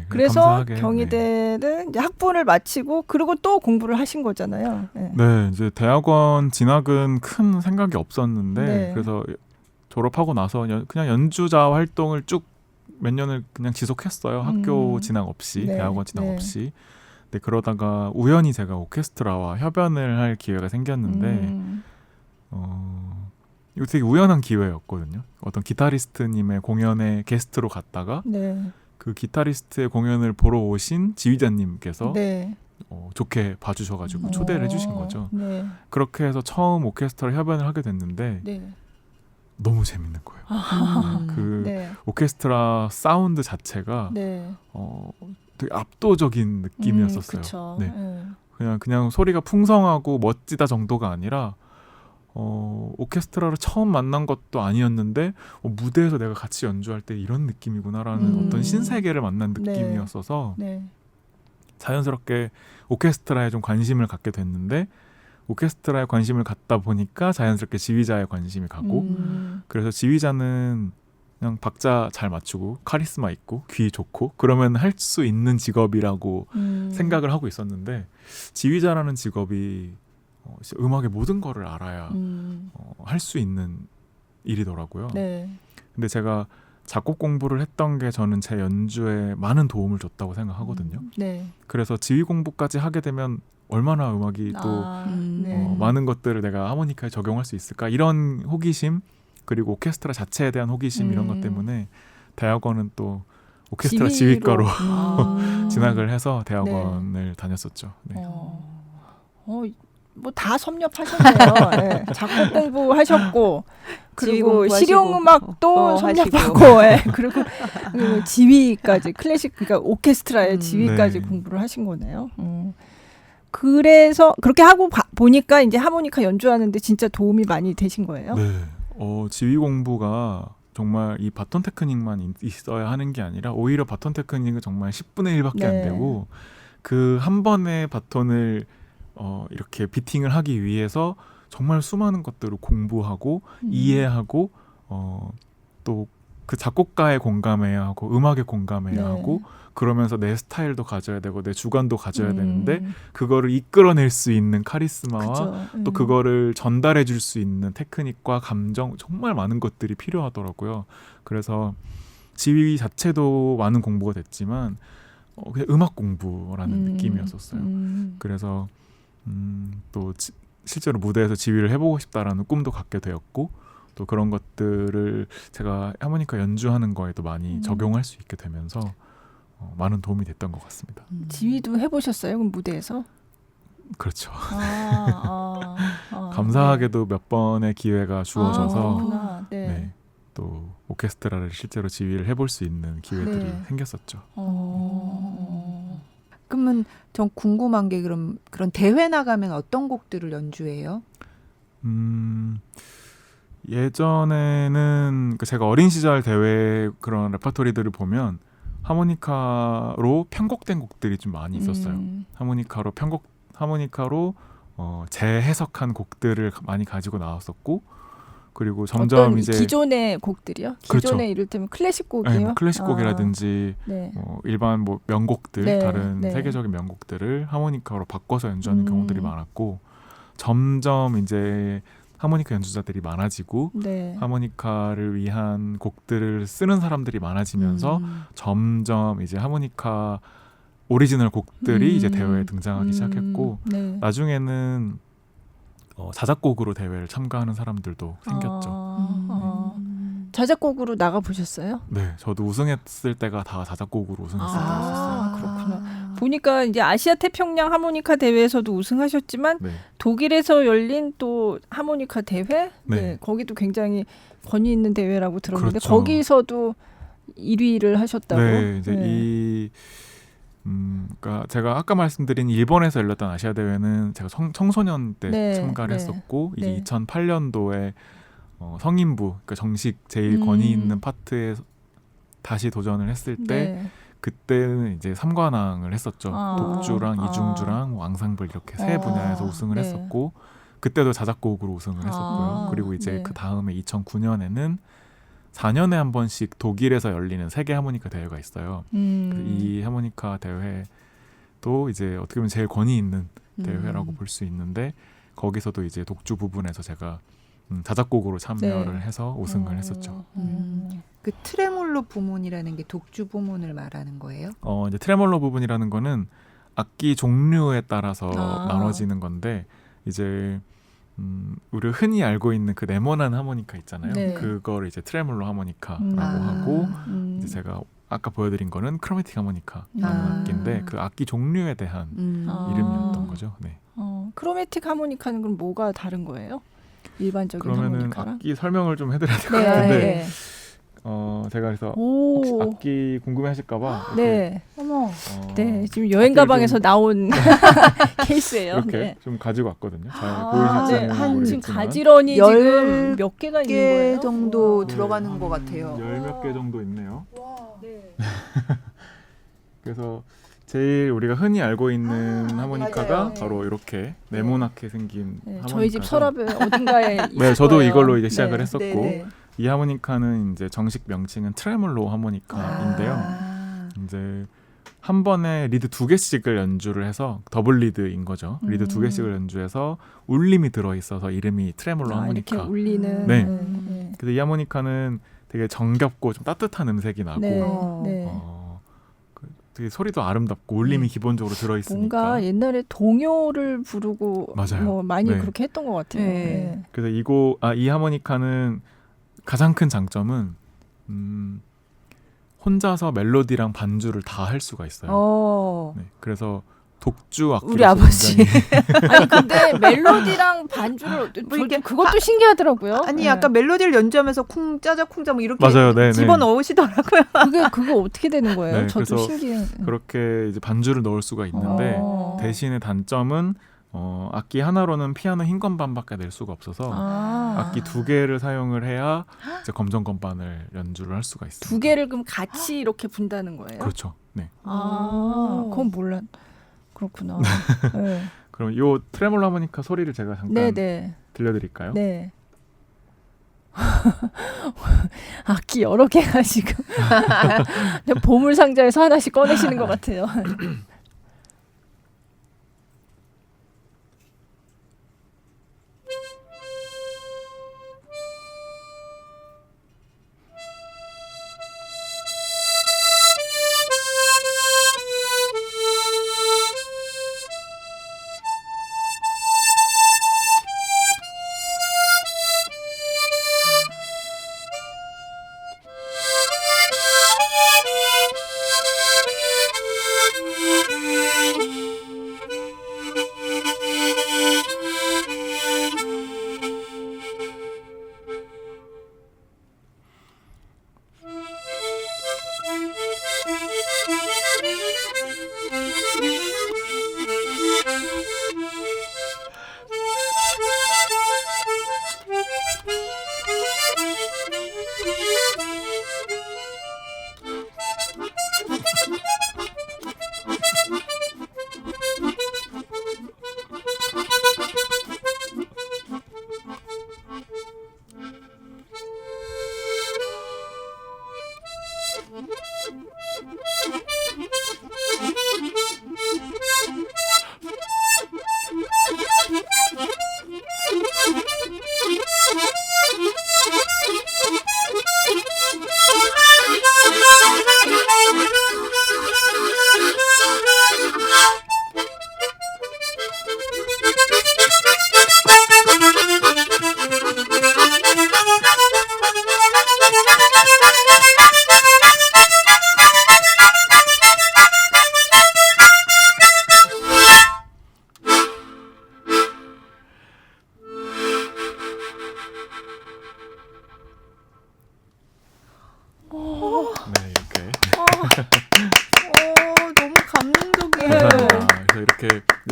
그래서 감사하게, 경희대는 이제 학부를 마치고 그리고 또 공부를 하신 거잖아요. 네, 이제 대학원 진학은 큰 생각이 없었는데 그래서 졸업하고 나서 그냥 연주자 활동을 쭉 몇 년을 그냥 지속했어요. 학교 진학 없이, 대학원 진학 없이. 근데 그러다가 우연히 제가 오케스트라와 협연을 할 기회가 생겼는데 이거 되게 우연한 기회였거든요. 어떤 기타리스트님의 공연에 게스트로 갔다가 그 기타리스트의 공연을 보러 오신 지휘자님께서 좋게 봐주셔가지고 초대를 해주신 거죠. 그렇게 해서 처음 오케스트라 협연을 하게 됐는데 너무 재밌는 거예요. 오케스트라 사운드 자체가 되게 압도적인 느낌이었었어요. 그냥 소리가 풍성하고 멋지다 정도가 아니라 오케스트라를 처음 만난 것도 아니었는데 무대에서 내가 같이 연주할 때 이런 느낌이구나라는 어떤 신세계를 만난 느낌이었어서 자연스럽게 오케스트라에 좀 관심을 갖게 됐는데 오케스트라에 관심을 갖다 보니까 자연스럽게 지휘자에 관심이 가고 그래서 지휘자는 그냥 박자 잘 맞추고 카리스마 있고 귀 좋고 그러면 할 수 있는 직업이라고 생각을 하고 있었는데 지휘자라는 직업이 음악의 모든 거를 알아야 할 수 있는 일이더라고요. 근데 제가 작곡 공부를 했던 게 저는 제 연주에 많은 도움을 줬다고 생각하거든요. 그래서 지휘 공부까지 하게 되면 얼마나 음악이 또 많은 것들을 내가 하모니카에 적용할 수 있을까 이런 호기심 그리고 오케스트라 자체에 대한 호기심 이런 것 때문에 대학원은 또 오케스트라 지휘과로 진학을 해서 대학원을 다녔었죠. 뭐 다 섭렵하셨네요. 작곡 공부하셨고 그리고 실용음악도 섭렵하고 그리고 지휘까지 클래식 그러니까 오케스트라의 지휘까지 공부를 하신 거네요. 그래서 그렇게 하고 보니까 이제 하모니카 연주하는데 진짜 도움이 많이 되신 거예요? 네. 지휘 공부가 정말 이 바톤 테크닉만 있어야 하는 게 아니라 오히려 바톤 테크닉은 정말 10분의 1밖에 안 되고 그 한 번의 바톤을 이렇게 비팅을 하기 위해서 정말 수많은 것들을 공부하고 이해하고 또 그 작곡가에 공감해야 하고 음악에 공감해야 하고 그러면서 내 스타일도 가져야 되고 내 주관도 가져야 되는데 그거를 이끌어낼 수 있는 카리스마와 또 그거를 전달해 줄 수 있는 테크닉과 감정 정말 많은 것들이 필요하더라고요. 그래서 지휘 자체도 많은 공부가 됐지만 그냥 음악 공부라는 느낌이었었어요. 그래서 또 실제로 무대에서 지휘를 해보고 싶다라는 꿈도 갖게 되었고 또 그런 것들을 제가 하모니카 연주하는 거에도 많이 적용할 수 있게 되면서 많은 도움이 됐던 것 같습니다. 지휘도 해보셨어요? 그럼 무대에서? 그렇죠. 감사하게도 몇 번의 기회가 주어져서 또 오케스트라를 실제로 지휘를 해볼 수 있는 기회들이 생겼었죠. 그러면 전 궁금한 게 그런 대회 나가면 어떤 곡들을 연주해요? 예전에는 제가 어린 시절 대회 그런 레퍼토리들을 보면 하모니카로 편곡된 곡들이 좀 많이 있었어요. 하모니카로 재해석한 곡들을 많이 가지고 나왔었고 그리고 점점 이제 기존의 곡들이요? 그렇죠. 기존의 이를테면 클래식 곡이요? 네, 뭐 클래식 곡이라든지 네. 일반 뭐 명곡들, 네, 다른 네. 세계적인 명곡들을 하모니카로 바꿔서 연주하는 경우들이 많았고 점점 이제 하모니카 연주자들이 많아지고 네. 하모니카를 위한 곡들을 쓰는 사람들이 많아지면서 점점 이제 하모니카 오리지널 곡들이 이제 대회에 등장하기 시작했고 네. 나중에는 자작곡으로 대회를 참가하는 사람들도 생겼죠. 자작곡으로 나가 보셨어요? 네, 저도 우승했을 때가 다 자작곡으로 우승했을 때였었어요. 그렇구나. 보니까 이제 아시아 태평양 하모니카 대회에서도 우승하셨지만 네. 독일에서 열린 또 하모니카 대회, 네. 네, 거기도 굉장히 권위 있는 대회라고 들었는데 그렇죠. 거기서도 1위를 하셨다고. 네, 이제 그러니까 제가 아까 말씀드린 일본에서 열렸던 아시아 대회는 제가 청소년 때 네, 참가를 네, 했었고 네. 이제 2008년도에 성인부, 그러니까 정식 제일 권위 있는 파트에 다시 도전을 했을 때 네. 그때는 이제 3관왕을 했었죠. 아. 독주랑 아. 이중주랑 뭐 앙상블 이렇게 세 분야에서 우승을 네. 했었고 그때도 자작곡으로 우승을 했었고요. 그리고 이제 네. 그 다음에 2009년에는 4년에 한 번씩 독일에서 열리는 세계 하모니카 대회가 있어요. 이 하모니카 대회도 이제 어떻게 보면 제일 권위 있는 대회라고 볼 수 있는데 거기서도 이제 독주 부분에서 제가 자작곡으로 참여를 네. 해서 우승을 했었죠. 그 트레몰로 부문이라는 게 독주 부문을 말하는 거예요? 이제 트레몰로 부분이라는 거는 악기 종류에 따라서 아. 나눠지는 건데 이제 우리가 흔히 알고 있는 그 네모난 하모니카 있잖아요. 네. 그거를 이제 트레몰로 하모니카라고 아. 하고 이제 제가 아까 보여드린 거는 크로매틱 하모니카라는 아. 악기인데 그 악기 종류에 대한 아. 이름이었던 거죠. 네. 크로매틱 하모니카는 그럼 뭐가 다른 거예요? 일반적인 그러면은 하모니카랑? 악기 설명을 좀 해드려야 될 것 네. 같은데 네. 제가 그래서 오. 혹시 악기 궁금해하실까봐 네. 어머. 네, 지금 여행 가방에서 나온 케이스예요. 이렇게 네. 좀 가지고 왔거든요. 잘 아, 보이실지는 네. 지금 모르겠지만 가지런히 지금 열 몇 개가 있는 개 거예요? 정도 네, 들어가는 것 같아요. 열 몇 개 정도 있네요. 네. 그래서 제일 우리가 흔히 알고 있는 하모니카가 맞아요. 바로 이렇게 네모나게 생긴 네, 하모니카. 저희 집 서랍에 어딘가에 있을 네, 저도 거예요. 이걸로 이제 시작을 네. 했었고 네네. 이 하모니카는 이제 정식 명칭은 트레몰로 하모니카인데요. 아. 이제 한 번에 리드 2개씩을 연주를 해서 더블 리드인 거죠. 리드 2개씩을 연주해서 울림이 들어 있어서 이름이 트레몰로 하모니카. 이렇게 울리는. 네. 네. 근데 이 하모니카는 되게 정겹고 좀 따뜻한 음색이 나고 네. 어. 네. 되게 소리도 아름답고 울림이 기본적으로 들어 있으니까. 뭔가 옛날에 동요를 부르고 맞아요. 뭐 많이 네. 그렇게 했던 것 같아요. 네. 네. 그래서 이 하모니카는 가장 큰 장점은 혼자서 멜로디랑 반주를 다 할 수가 있어요. 네, 그래서 독주 악기로서 우리 아버지. 굉장히 아니 근데 멜로디랑 반주를 뭐 이렇게 그것도 신기하더라고요. 아니 네. 아까 멜로디를 연주하면서 쿵 짜자 쿵짜 뭐 이렇게 맞아요, 네, 집어넣으시더라고요. 그거 어떻게 되는 거예요? 네, 저도 그래서 신기해. 그렇게 이제 반주를 넣을 수가 있는데 대신에 단점은 악기 하나로는 피아노 흰 건반밖에 낼 수가 없어서 악기 2개를 사용을 해야 이제 검정 건반을 연주를 할 수가 있습니다. 2개를 그럼 같이 이렇게 분다는 거예요? 그렇죠. 네. 그건 몰라. 그렇구나. 네. 그럼 이 트레몰로 하모니카 소리를 제가 잠깐 네. 들려드릴까요? 네. 악기 여러 개가 지금 보물 상자에서 하나씩 꺼내시는 것 같아요.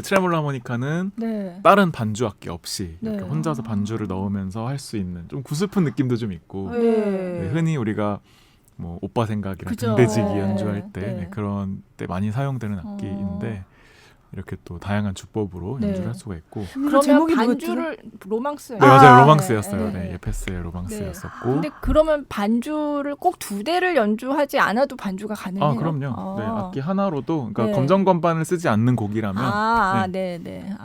트레몰로 하모니카는 네. 다른 반주 악기 없이 이렇게 네. 혼자서 반주를 넣으면서 할 수 있는 좀 구슬픈 느낌도 좀 있고 네. 네, 흔히 우리가 뭐 오빠 생각이랑 그죠. 등대지기 네. 연주할 때 네. 그런 때 많이 사용되는 악기인데 이렇게 또 다양한 주법으로 네. 연주를 할 수가 있고 그러면 제목이 반주를 로망스예요. 네 맞아요 아, 로망스였어요. 네. 네, 예페스의 로망스였었고 근데 그러면 반주를 꼭 2대를 연주하지 않아도 반주가 가능해요? 아 그럼요. 네, 악기 하나로도 그러니까 네. 검정 건반을 쓰지 않는 곡이라면 네.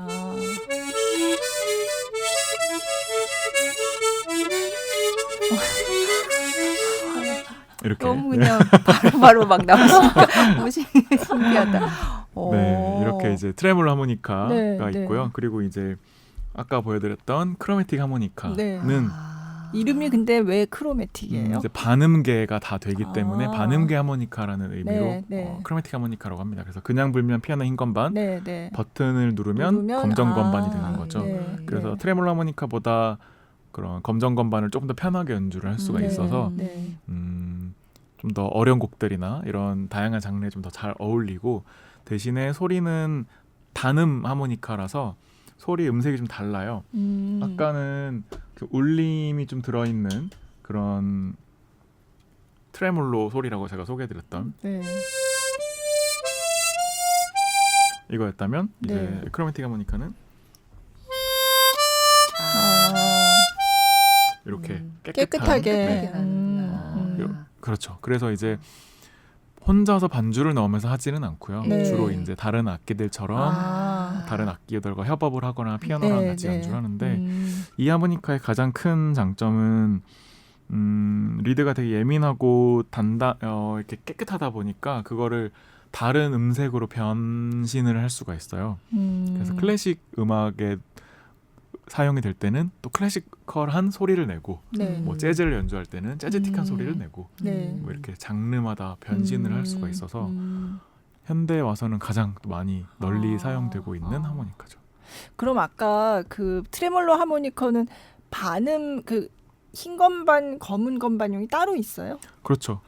이렇게 너무 그냥 바로 막 나오시니까 너무 신기하다. 네, 이렇게 이제 트레몰로 하모니카가 네, 네. 있고요. 그리고 이제 아까 보여드렸던 크로매틱 하모니카는 네. 이름이 근데 왜 크로매틱이에요? 이제 반음계가 다 되기 때문에 아. 반음계 하모니카라는 의미로 네, 네. 크로매틱 하모니카라고 합니다. 그래서 그냥 불면 피아노 흰 건반, 네. 버튼을 누르면 검정 건반이 되는 거죠. 네, 그래서 네. 트레몰로 하모니카보다 그런 검정 건반을 조금 더 편하게 연주를 할 수가 네, 있어서 네. 좀 더 어려운 곡들이나 이런 다양한 장르에 좀 더 잘 어울리고 대신에 소리는 단음 하모니카라서 소리 음색이 좀 달라요. 아까는 그 울림이 좀 들어있는 그런 트레몰로 소리라고 제가 소개해드렸던 네. 이거였다면 이제 네. 크로매틱 하모니카는 이렇게 깨끗하게. 네. 그렇죠. 그래서 이제 혼자서 반주를 넣으면서 하지는 않고요. 네. 주로 이제 다른 악기들처럼 다른 악기들과 협업을 하거나 피아노랑 같이 연주를 하는데 이 하모니카의 가장 큰 장점은 리드가 되게 예민하고 이렇게 깨끗하다 보니까 그거를 다른 음색으로 변신을 할 수가 있어요. 그래서 클래식 음악에 사용이 될 때는 또 클래시컬한 소리를 내고 네. 뭐 재즈를 연주할 때는 재즈틱한 소리를 내고 네. 뭐 이렇게 장르마다 변신을 할 수가 있어서 현대에 와서는 가장 많이 널리 사용되고 있는 하모니카죠. 그럼 아까 그 트레몰로 하모니카는 반음 그 흰 건반, 검은 건반용이 따로 있어요? 그렇죠.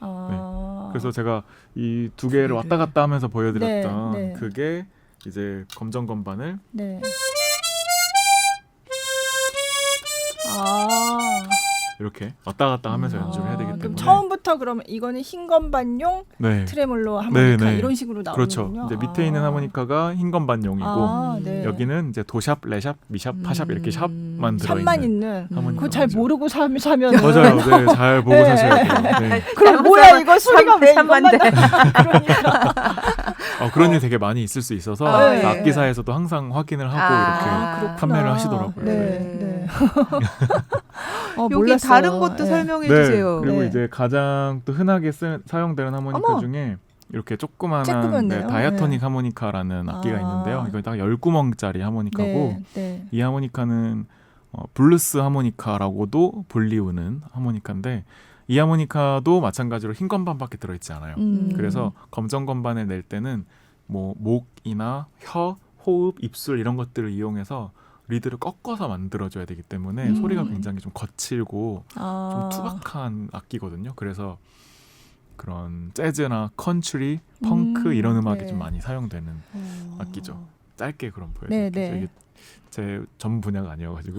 그래서 제가 이 두 개를 왔다 갔다 하면서 보여드렸던 네. 그게 이제 검정 건반을 네. 이렇게 왔다 갔다 하면서 연주를 해야 되기 때문에 그럼 처음부터 그러면 이거는 흰 건반용 네. 트레몰로 하모니카 네. 이런 식으로 나오는군요. 그렇죠. 이제 밑에 있는 하모니카가 흰 건반용이고 네. 여기는 이제 도샵, 레샵, 미샵, 파샵 이렇게 샵만 들어있는 샵만 있는 하모니카. 그거 잘 모르고 사면 맞아요. 네, 잘 보고 사셔야 돼요. 네. 그럼 뭐야 이거 소리가 왜 이것만 돼? 그러니까 그런 일 되게 많이 있을 수 있어서 네. 악기사에서도 항상 확인을 하고 이렇게 그렇구나. 판매를 하시더라고요. 네. 여기 몰랐어요. 다른 것도 네. 설명해 네, 주세요. 그리고 네. 이제 가장 또 흔하게 사용되는 하모니카 어머. 중에 이렇게 조그만한 쬐끄맣네요. 다이아토닉 네. 하모니카라는 악기가 있는데요. 이거 딱 10구멍짜리 하모니카고 네. 이 하모니카는 블루스 하모니카라고도 불리우는 하모니카인데 이 하모니카도 마찬가지로 흰 건반밖에 들어있지 않아요. 그래서 검정 건반을 낼 때는 뭐 목이나 혀, 호흡, 입술 이런 것들을 이용해서 리드를 꺾어서 만들어줘야 되기 때문에 소리가 굉장히 좀 거칠고 좀 투박한 악기거든요. 그래서 그런 재즈나 컨트리, 펑크 이런 음악이 네. 좀 많이 사용되는 악기죠. 짧게 그럼 보여드릴게요. 네. 이게 제 전 분야가 아니어가지고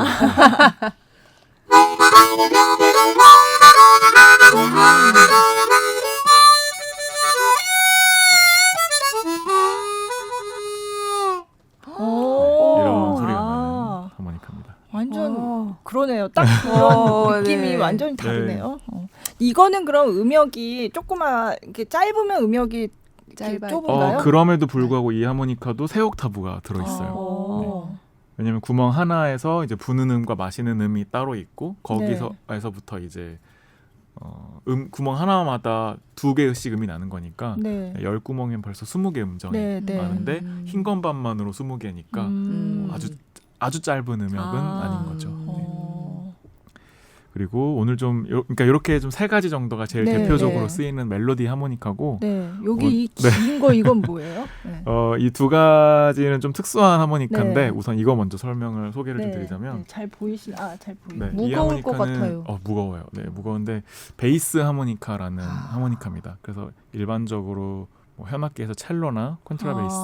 이런 소리가 나는 하모니카입니다. 완전 그러네요. 딱 그런 느낌이 네. 완전히 다르네요. 이거는 그럼 음역이 이렇게 짧으면 음역이 짧아요. 좁은가요? 그럼에도 불구하고 이 하모니카도 세 옥타브가 들어있어요. 왜냐면 구멍 하나에서 이제 부는 음과 마시는 음이 따로 있고 거기서부터 이제 구멍 하나마다 2개씩 음이 나는 거니까 10구멍이면 벌써 20개 음정이 나는데 흰 건반만으로 20개니까 아주 짧은 음역은 아닌 거죠. 그리고 오늘 그러니까 이렇게 좀 3가지 정도가 제일 대표적으로 쓰이는 멜로디 하모니카고 여기 이 긴 거 이건 뭐예요? 이 2가지는 좀 특수한 하모니카인데 우선 이거 먼저 소개를 좀 드리자면 잘 보이시나? 잘 보이네. 무거울 것 같아요. 무거워요. 네, 무거운데 베이스 하모니카라는 하모니카입니다. 그래서 일반적으로 뭐 현악기에서 첼로나 콘트라베이스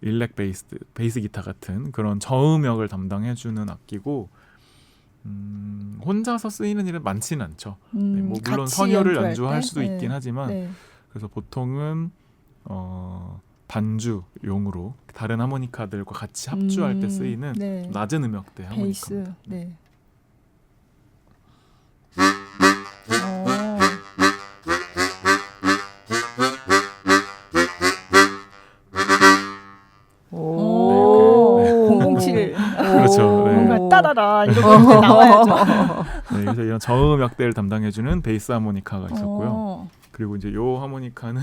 일렉 베이스 기타 같은 그런 저음역을 담당해주는 악기고 혼자서 쓰이는 일은 많지는 않죠. 네, 뭐 물론 선율을 연주할 수도 있긴 하지만 그래서 보통은 반주용으로 다른 하모니카들과 같이 합주할 때 쓰이는 낮은 음역대 하모니카. 네. 오. 007. 그렇죠. 네. 뭔가 따라라 이렇게 나와야죠. 네, 그래서 이런 저음역대를 담당해주는 베이스 하모니카가 있었고요. 그리고 이제 요 하모니카는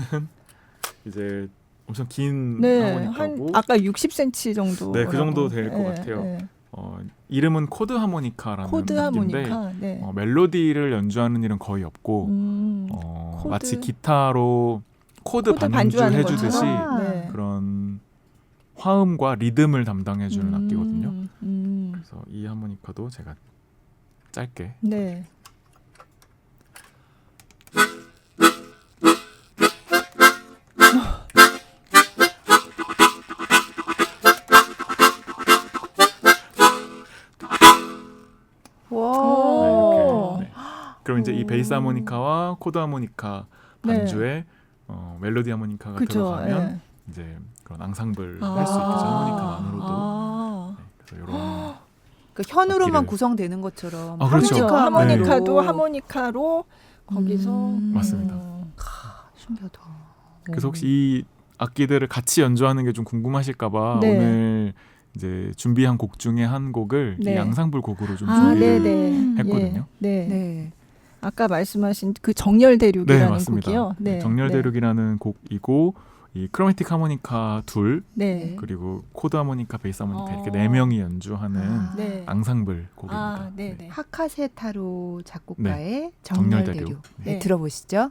이제 엄청 긴 하모니카고 아까 60cm 정도. 네, 그 정도 될 것 같아요. 이름은 코드 하모니카라는 악기인데 멜로디를 연주하는 일은 거의 없고 마치 기타로 코드 반주해주듯이 그런 화음과 리듬을 담당해주는 악기거든요. 그래서 이 하모니카도 제가 짧게 그럼 이제 이 베이스 하모니카와 코드 하모니카 반주에 멜로디 하모니카가 들어가면 이제 그런 앙상블 할 수 있겠죠. 하모니카만으로도. 그래서 이런 그 현으로만 구성되는 것처럼 그렇죠. 하모니카도 하모니카로 거기서 맞습니다. 신기하다. 그래서 혹시 이 악기들을 같이 연주하는 게 좀 궁금하실까봐 오늘 이제 준비한 곡 중에 한 곡을 이 앙상블 곡으로 좀 준비를 했거든요. 네. 아까 말씀하신 그 정열 대륙이라는 곡이요. 정열 대륙이라는 곡이고 이 크로매틱 하모니카 둘 그리고 코드 하모니카, 베이스 하모니카 이렇게 4명이 연주하는 앙상블 곡입니다. 하카세 타로 작곡가의 정열 대륙. 들어보시죠.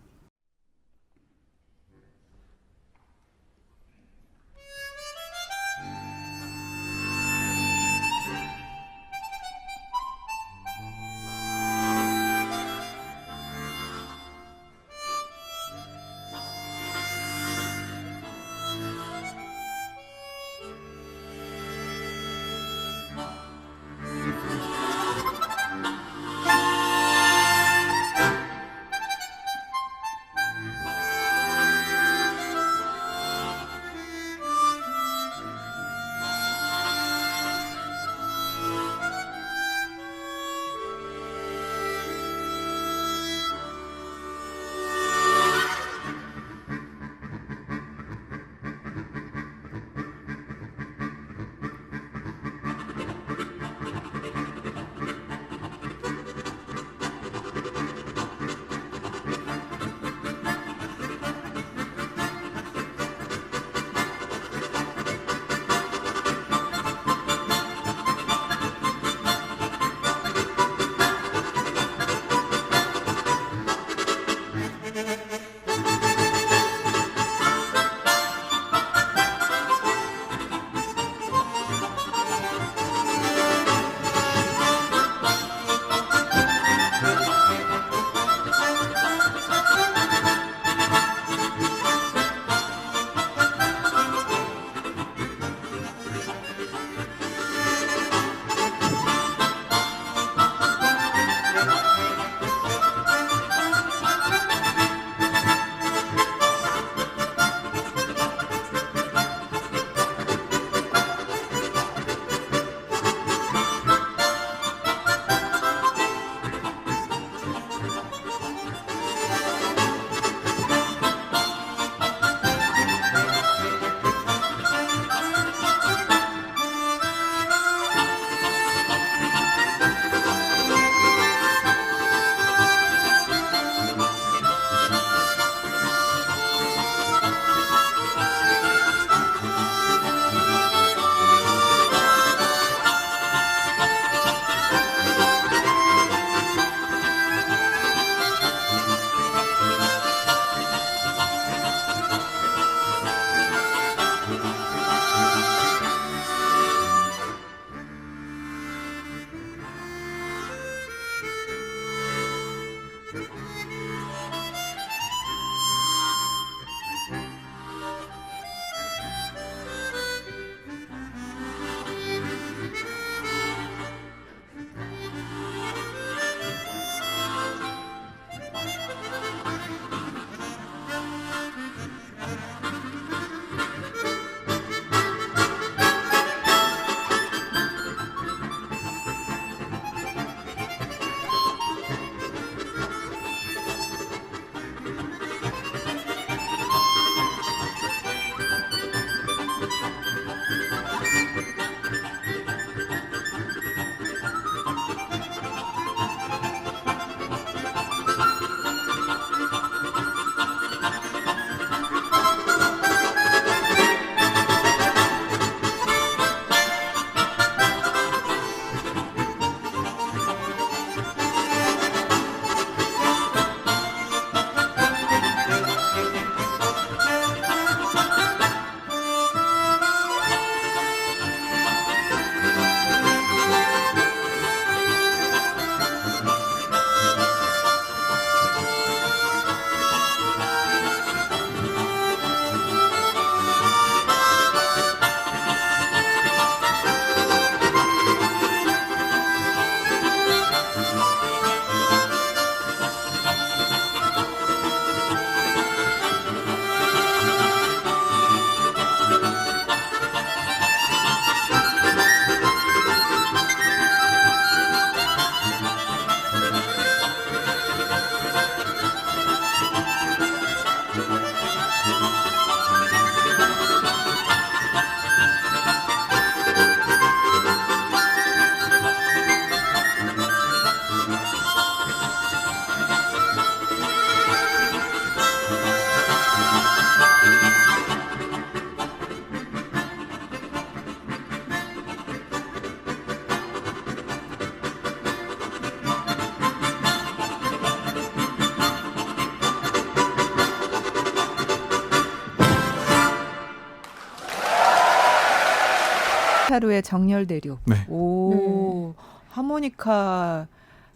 하루하루의 정열 대륙. 네. 오, 하모니카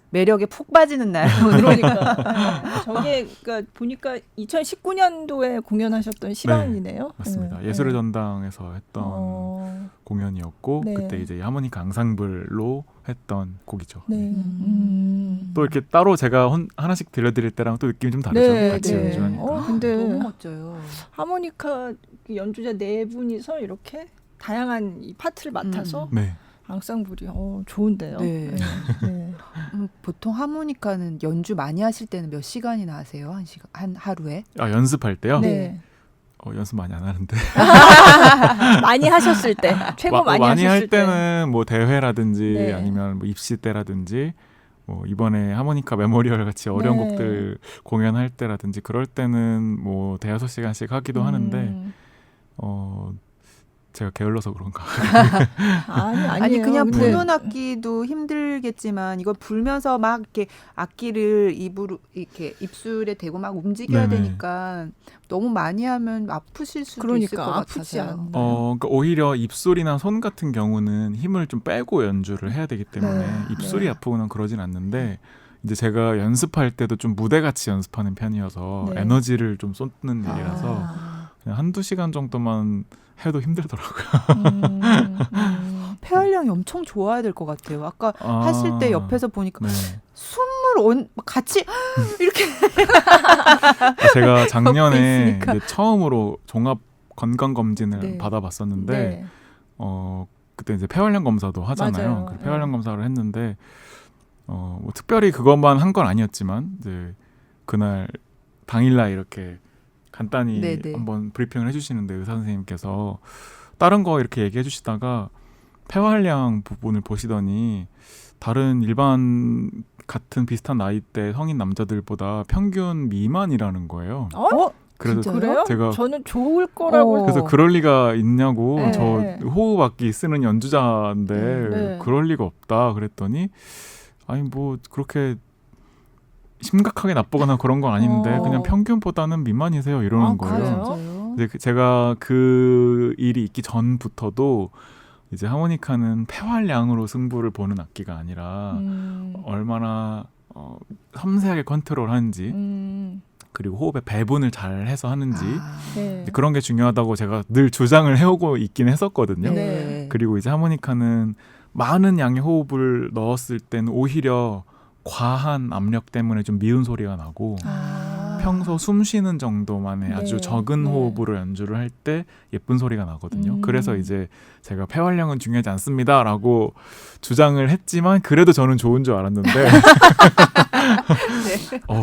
매력에 푹 빠지는 날. 그러니까 저게 그러니까 보니까 2019년도에 공연하셨던 실황이네요. 네, 맞습니다. 예술의 전당에서 했던 공연이었고 네. 그때 이제 하모니카 앙상블로 했던 곡이죠. 네. 또 이렇게 따로 제가 하나씩 들려드릴 때랑 또 느낌이 좀 다르죠. 네, 같이 네. 연주하니까. 근데 너무 멋져요. 하모니카 연주자 네 분이서 이렇게 다양한 이 파트를 맡아서 네. 앙상블이 좋은데요. 네. 네. 보통 하모니카는 연주 많이 하실 때는 몇 시간이나 하세요? 한 하루에? 아, 연습할 때요? 네. 연습 많이 안 하는데. 많이 하셨을 때 최고 많이 하셨을 할 때. 때는 뭐 대회라든지 네. 아니면 뭐 입시 때라든지 뭐 이번에 하모니카 메모리얼 같이 어려운 네. 곡들 공연할 때라든지 그럴 때는 뭐 대여섯 시간씩 하기도 하는데 제가 게을러서 그런가. 아니에요. 그냥 근데 부는 악기도 힘들겠지만 이걸 불면서 막 이렇게 악기를 입으로 이렇게 입술에 대고 막 움직여야 네네. 되니까 너무 많이 하면 아프실 수도 있을 것 그러니까 아프지 같아서요. 않나요? 그러니까 오히려 입술이나 손 같은 경우는 힘을 좀 빼고 연주를 해야 되기 때문에 네. 입술이 네. 아프거나 그러진 않는데 이제 제가 연습할 때도 좀 무대같이 연습하는 편이어서 네. 에너지를 좀 쏟는 일이라서 그냥 한두 시간 정도만 해도 힘들더라고요. 폐활량이 엄청 좋아야 될 것 같아요. 아까 하실 때 옆에서 보니까 네. 숨을 같이 이렇게 제가 옆에 작년에 있으니까. 이제 처음으로 종합 건강 검진을 네. 받아봤었는데 네. 그때 이제 폐활량 검사도 하잖아요. 맞아요. 그 폐활량 검사를 했는데 뭐 특별히 그것만 한 건 아니었지만 이제 그날 당일날 이렇게 간단히 네네. 한번 브리핑을 해주시는데 의사 선생님께서 다른 거 이렇게 얘기해 주시다가 폐활량 부분을 보시더니 다른 일반 같은 비슷한 나이대 성인 남자들보다 평균 미만이라는 거예요. 그래서 진짜요? 그래요? 제가 저는 좋을 거라고. 그래서 그럴 리가 있냐고 네. 저 호흡악기 쓰는 연주자인데 네. 그럴 리가 없다 그랬더니 아니 뭐 그렇게 심각하게 나쁘거나 그런 건 아닌데 그냥 평균보다는 미만이세요 이러는 거예요. 그래요? 이제 제가 그 일이 있기 전부터도 이제 하모니카는 폐활량으로 승부를 보는 악기가 아니라 얼마나 섬세하게 컨트롤하는지 그리고 호흡의 배분을 잘 해서 하는지 네. 그런 게 중요하다고 제가 늘 주장을 해오고 있긴 했었거든요. 네. 그리고 이제 하모니카는 많은 양의 호흡을 넣었을 때는 오히려 과한 압력 때문에 좀 미운 소리가 나고 평소 숨 쉬는 정도만의 아주 네. 적은 네. 호흡으로 연주를 할 때 예쁜 소리가 나거든요. 그래서 이제 제가 폐활량은 중요하지 않습니다라고 주장을 했지만 그래도 저는 좋은 줄 알았는데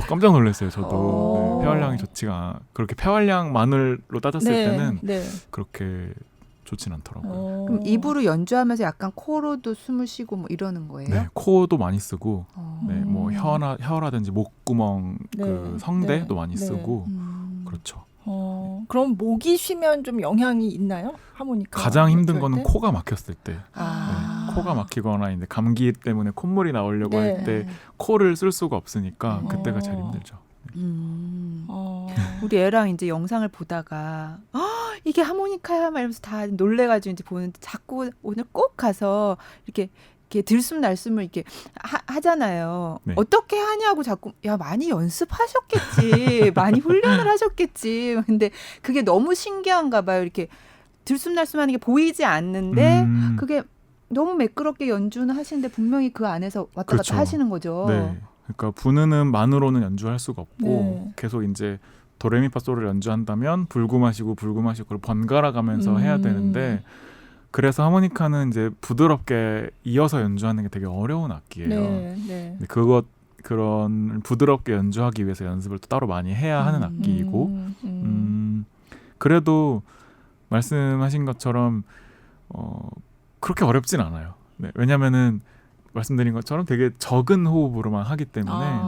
깜짝 놀랐어요. 저도 네, 폐활량이 좋지가 그렇게 폐활량만으로 따졌을 때는 그렇게 좋진 않더라고요. 그럼 입으로 연주하면서 약간 코로도 숨을 쉬고 뭐 이러는 거예요? 네, 코도 많이 쓰고 네. 뭐 혀라든지 목구멍 그 성대도 많이 네. 쓰고 그렇죠. 그럼 목이 쉬면 좀 영향이 있나요? 하모니카 가장 힘든 연주할 거는 때? 코가 막혔을 때. 네, 코가 막히거나 이제 감기 때문에 콧물이 나오려고 네. 할 때 코를 쓸 수가 없으니까 그때가 제일 힘들죠. 우리 애랑 이제 영상을 보다가 이게 하모니카야 말면서 다 놀래가지고 이제 보는데 자꾸 오늘 꼭 가서 이렇게 들숨날숨을 이렇게 하잖아요. 네. 어떻게 하냐고 자꾸 많이 연습하셨겠지, 많이 훈련을 하셨겠지. 근데 그게 너무 신기한가 봐요. 이렇게 들숨날숨하는 게 보이지 않는데 그게 너무 매끄럽게 연주는 하시는데 분명히 그 안에서 왔다 그렇죠. 갔다 하시는 거죠. 네. 그러니까 부는 음만으로는 연주할 수가 없고 네. 계속 이제 도레미파솔을 연주한다면 불구 마시고 그걸 번갈아 가면서 해야 되는데 그래서 하모니카는 이제 부드럽게 이어서 연주하는 게 되게 어려운 악기예요. 네. 근데 그런 부드럽게 연주하기 위해서 연습을 또 따로 많이 해야 하는 악기이고 그래도 말씀하신 것처럼 그렇게 어렵진 않아요. 네, 왜냐면은 말씀드린 것처럼 되게 적은 호흡으로만 하기 때문에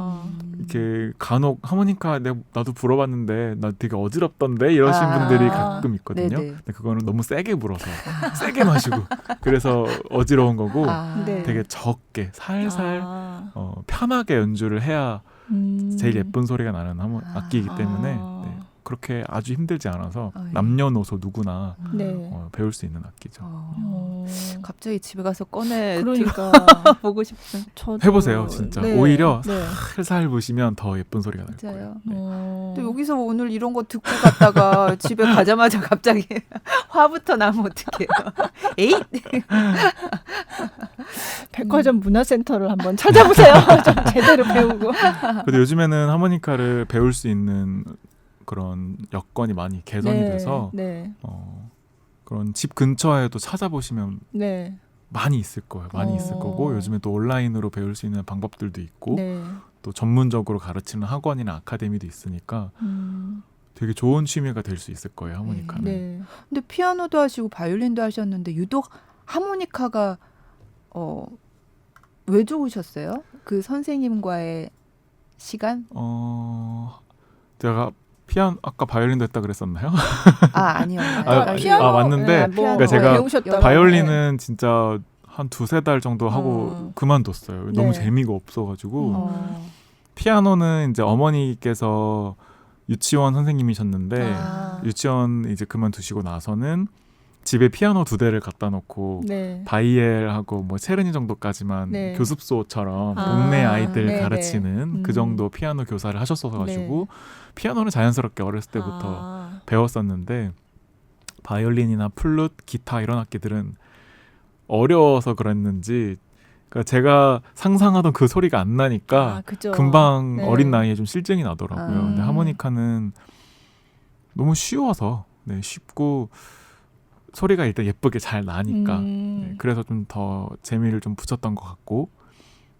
이렇게 간혹 하모니카 나도 불어봤는데 나 되게 어지럽던데 이러신 분들이 가끔 있거든요. 네네. 근데 그거는 너무 세게 불어서 세게 마시고 그래서 어지러운 거고 네. 되게 적게 살살 편하게 연주를 해야 제일 예쁜 소리가 나는 악기이기 때문에 네, 그렇게 아주 힘들지 않아서 남녀노소 누구나 배울 수 있는 악기죠. 갑자기 집에 가서 꺼내 그러니까 보고 싶은. 해보세요, 진짜. 네. 오히려 네. 살살 부시면 더 예쁜 소리가 날 맞아요. 거예요. 네. 또 여기서 오늘 이런 거 듣고 갔다가 집에 가자마자 갑자기 화부터 나면 어떡해요. 에잇! 백화점 문화센터를 한번 찾아보세요. 좀 제대로 배우고. 근데 요즘에는 하모니카를 배울 수 있는 그런 여건이 많이 개선이 네. 돼서 네. 그런 집 근처에도 찾아보시면 네. 많이 있을 거예요. 많이 있을 거고 요즘에 또 온라인으로 배울 수 있는 방법들도 있고 네. 또 전문적으로 가르치는 학원이나 아카데미도 있으니까 되게 좋은 취미가 될 수 있을 거예요. 하모니카는. 네. 근데 피아노도 하시고 바이올린도 하셨는데 유독 하모니카가 왜 좋으셨어요? 그 선생님과의 시간? 제가 아까 바이올린도 했다 그랬었나요? 아니었나요? 피아노, 맞는데 그러니까 제가 배우셨다고. 바이올린은 진짜 한 2-3달 정도 하고 그만뒀어요. 너무 네. 재미가 없어가지고 피아노는 이제 어머니께서 유치원 선생님이셨는데 유치원 이제 그만두시고 나서는 집에 피아노 2대를 갖다 놓고 네. 바이엘하고 뭐 체르니 정도까지만 네. 교습소처럼 동네 아이들 네네. 가르치는 그 정도 피아노 교사를 하셨어 가지고 피아노는 자연스럽게 어렸을 때부터 배웠었는데 바이올린이나 플룻, 기타 이런 악기들은 어려워서 그랬는지 그러니까 제가 상상하던 그 소리가 안 나니까 그죠. 금방 네. 어린 나이에 좀 실증이 나더라고요. 근데 하모니카는 너무 쉬워서 쉽고 소리가 일단 예쁘게 잘 나니까 그래서 좀 더 재미를 좀 붙였던 것 같고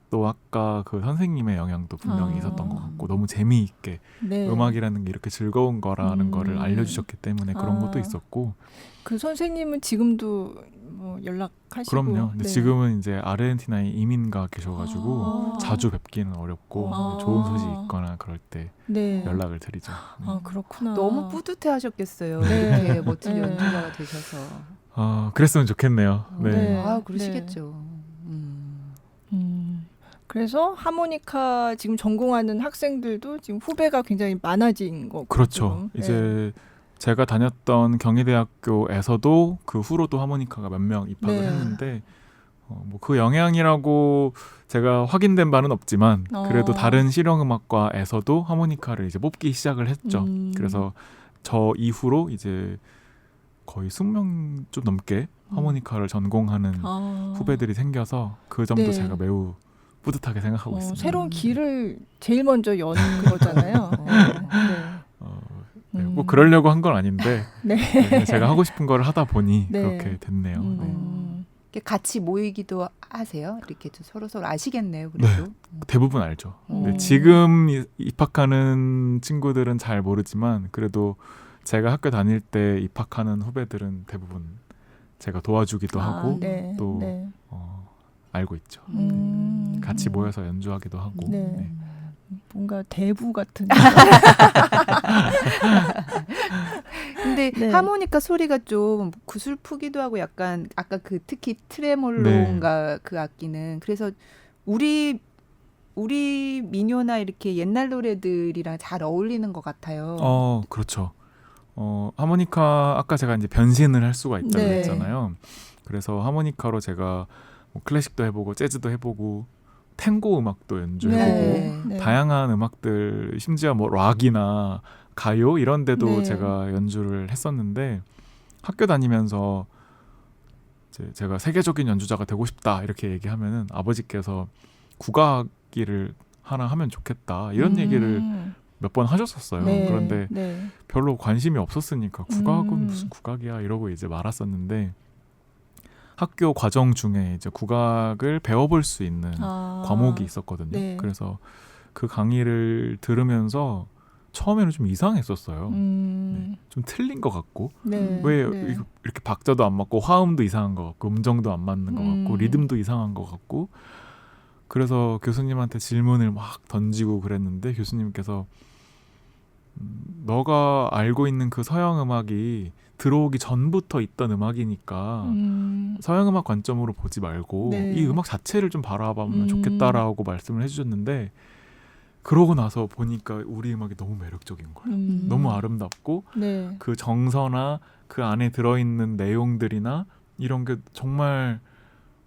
또 아까 그 선생님의 영향도 분명히 있었던 것 같고 너무 재미있게 네. 음악이라는 게 이렇게 즐거운 거라는 거를 알려주셨기 때문에 그런 것도 있었고 그 선생님은 지금도 뭐 연락하시고 그럼요. 근데 네. 지금은 이제 아르헨티나에 이민가 계셔가지고 자주 뵙기는 어렵고 좋은 소식 있거나 그럴 때 네. 연락을 드리죠. 그렇구나. 너무 뿌듯해하셨겠어요. 네. 이렇게 멋진 네. 연주자가 되셔서. 그랬으면 좋겠네요. 네. 네. 그러시겠죠. 그래서 하모니카 지금 전공하는 학생들도 지금 후배가 굉장히 많아진 거고. 그렇죠. 이제 제가 다녔던 경희대학교에서도 그 후로도 하모니카가 몇 명 입학을 했는데 뭐 그 영향이라고 제가 확인된 바는 없지만 그래도 다른 실용음악과에서도 하모니카를 이제 뽑기 시작을 했죠. 그래서 저 이후로 이제 거의 20명 좀 넘게 하모니카를 전공하는 후배들이 생겨서 그 점도 네. 제가 매우 뿌듯하게 생각하고 있습니다. 새로운 길을 제일 먼저 여는 거잖아요. 뭐 그러려고 한 건 아닌데 네. 제가 하고 싶은 걸 하다 보니 네. 그렇게 됐네요. 같이 모이기도 하세요? 이렇게 서로 아시겠네요. 그래도 대부분 알죠. 근데 지금 입학하는 친구들은 잘 모르지만 그래도 제가 학교 다닐 때 입학하는 후배들은 대부분 제가 도와주기도 하고 또 알고 있죠. 같이 모여서 연주하기도 하고. 네. 뭔가 대부 같은. 근데 하모니카 소리가 좀 구슬프기도 하고 약간 아까 그 특히 트레몰로인가 그 악기는 그래서 우리 민요나 이렇게 옛날 노래들이랑 잘 어울리는 것 같아요. 그렇죠. 하모니카 아까 제가 이제 변신을 할 수가 있다고 했잖아요. 그래서 하모니카로 제가 뭐 클래식도 해보고 재즈도 해보고 탱고 음악도 연주해보고 다양한 음악들 심지어 뭐 락이나 가요 이런 데도 제가 연주를 했었는데 학교 다니면서 이제 제가 세계적인 연주자가 되고 싶다 이렇게 얘기하면은 아버지께서 국악기를 하나 하면 좋겠다 이런 얘기를 몇 번 하셨었어요. 그런데 별로 관심이 없었으니까 국악은 무슨 국악이야 이러고 이제 말았었는데 학교 과정 중에 이제 국악을 배워볼 수 있는 과목이 있었거든요. 그래서 그 강의를 들으면서 처음에는 좀 이상했었어요. 좀 틀린 것 같고 왜 이렇게 박자도 안 맞고 화음도 이상한 것 같고 음정도 안 맞는 것 같고 리듬도 이상한 것 같고 그래서 교수님한테 질문을 막 던지고 그랬는데 교수님께서 너가 알고 있는 그 서양 음악이 들어오기 전부터 있던 음악이니까 서양 음악 관점으로 보지 말고 이 음악 자체를 좀 바라보면 좋겠다라고 말씀을 해주셨는데 그러고 나서 보니까 우리 음악이 너무 매력적인 거예요. 너무 아름답고 그 정서나 그 안에 들어있는 내용들이나 이런 게 정말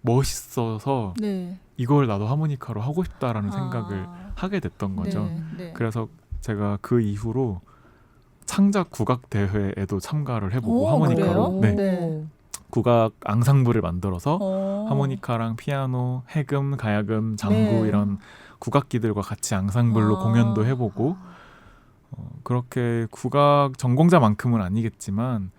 멋있어서 네. 이걸 나도 하모니카로 하고 싶다라는 생각을 하게 됐던 거죠. 네, 네. 그래서 제가 그 이후로 창작 국악 대회에도 참가를 해보고 오, 하모니카로 그래요? 네. 국악 앙상블을 만들어서 오. 하모니카랑 피아노, 해금, 가야금, 장구 네. 이런 국악기들과 같이 앙상블로 공연도 해보고 그렇게 국악 전공자만큼은 아니겠지만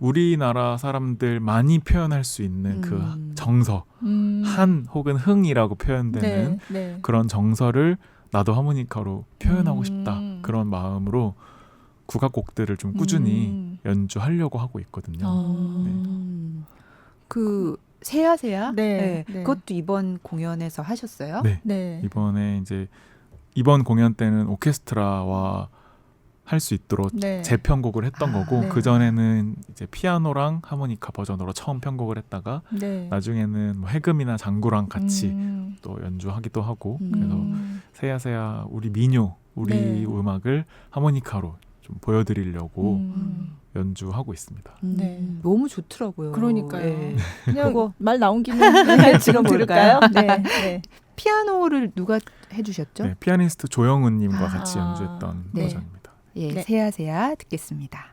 우리나라 사람들 많이 표현할 수 있는 그 정서, 한 혹은 흥이라고 표현되는 네, 네. 그런 정서를 나도 하모니카로 표현하고 싶다. 그런 마음으로 국악곡들을 좀 꾸준히 연주하려고 하고 있거든요. 네. 그 세야세야? 네, 네. 네. 그것도 이번 공연에서 하셨어요? 네. 네. 이번에 이제 이번 공연 때는 오케스트라와 할 수 있도록 네. 재편곡을 했던 거고 네. 그 전에는 이제 피아노랑 하모니카 버전으로 처음 편곡을 했다가 네. 나중에는 뭐 해금이나 장구랑 같이 또 연주하기도 하고 그래서 세야세야 우리 민요 우리 네. 음악을 하모니카로 좀 보여드리려고 연주하고 있습니다. 네. 너무 좋더라고요. 그러니까요. 네. 그냥 그거 말 나온 김에 네, 지금 들어볼까요? 들을까요? 네. 네. 피아노를 누가 해주셨죠? 네, 피아니스트 조영훈님과 아, 같이 연주했던 네. 버전입니다. 예, 네. 세야세야 듣겠습니다.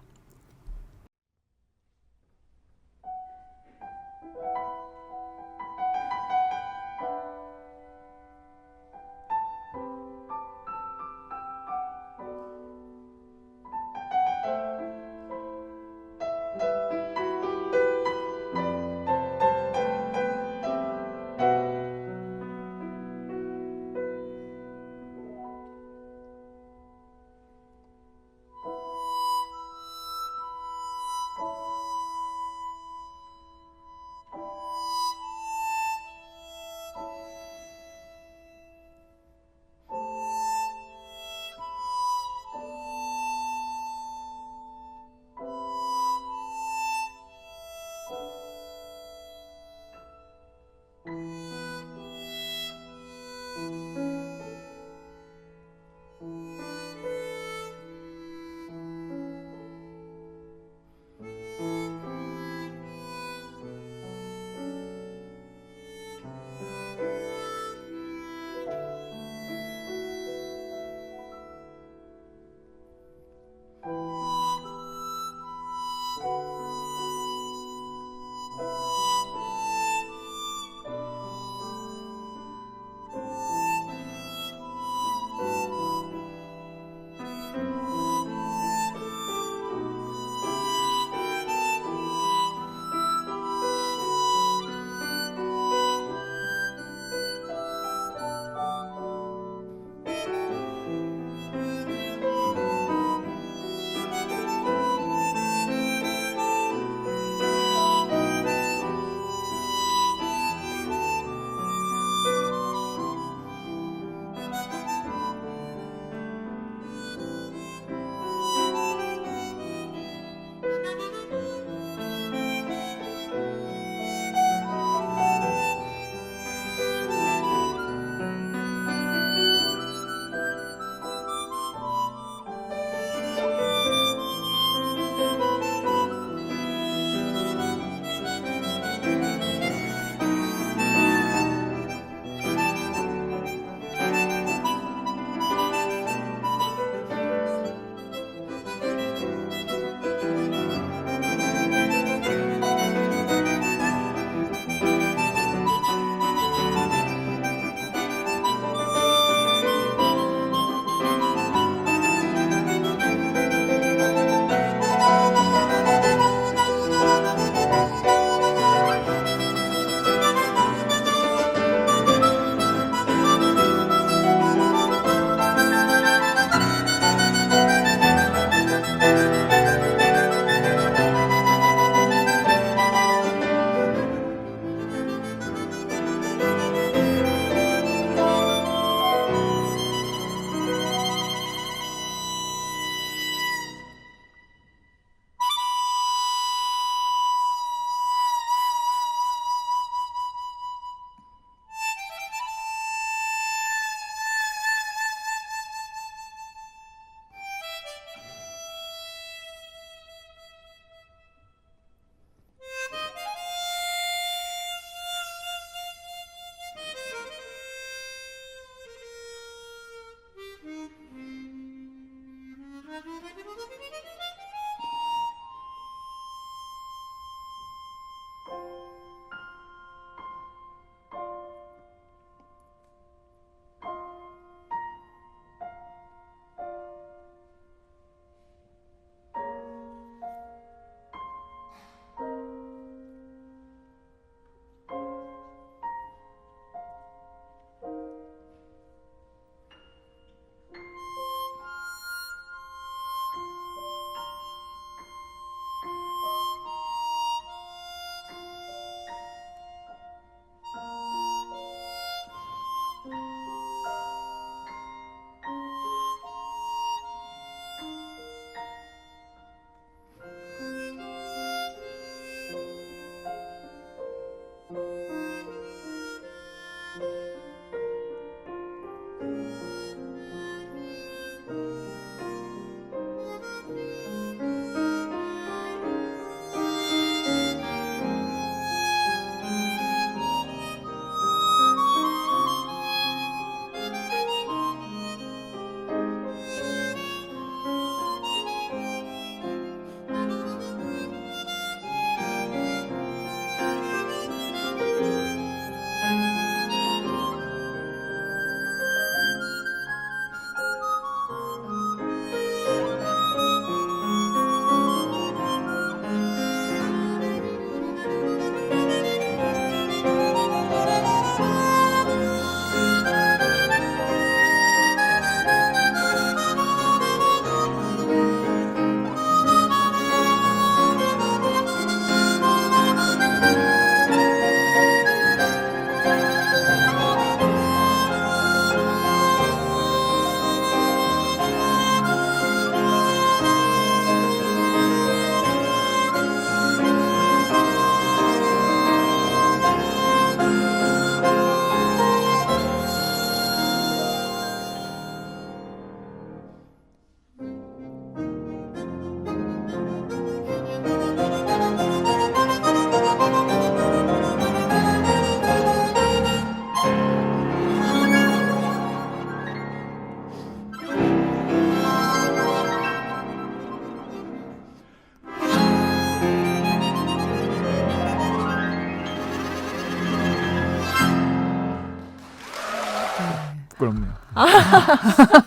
부끄럽네요.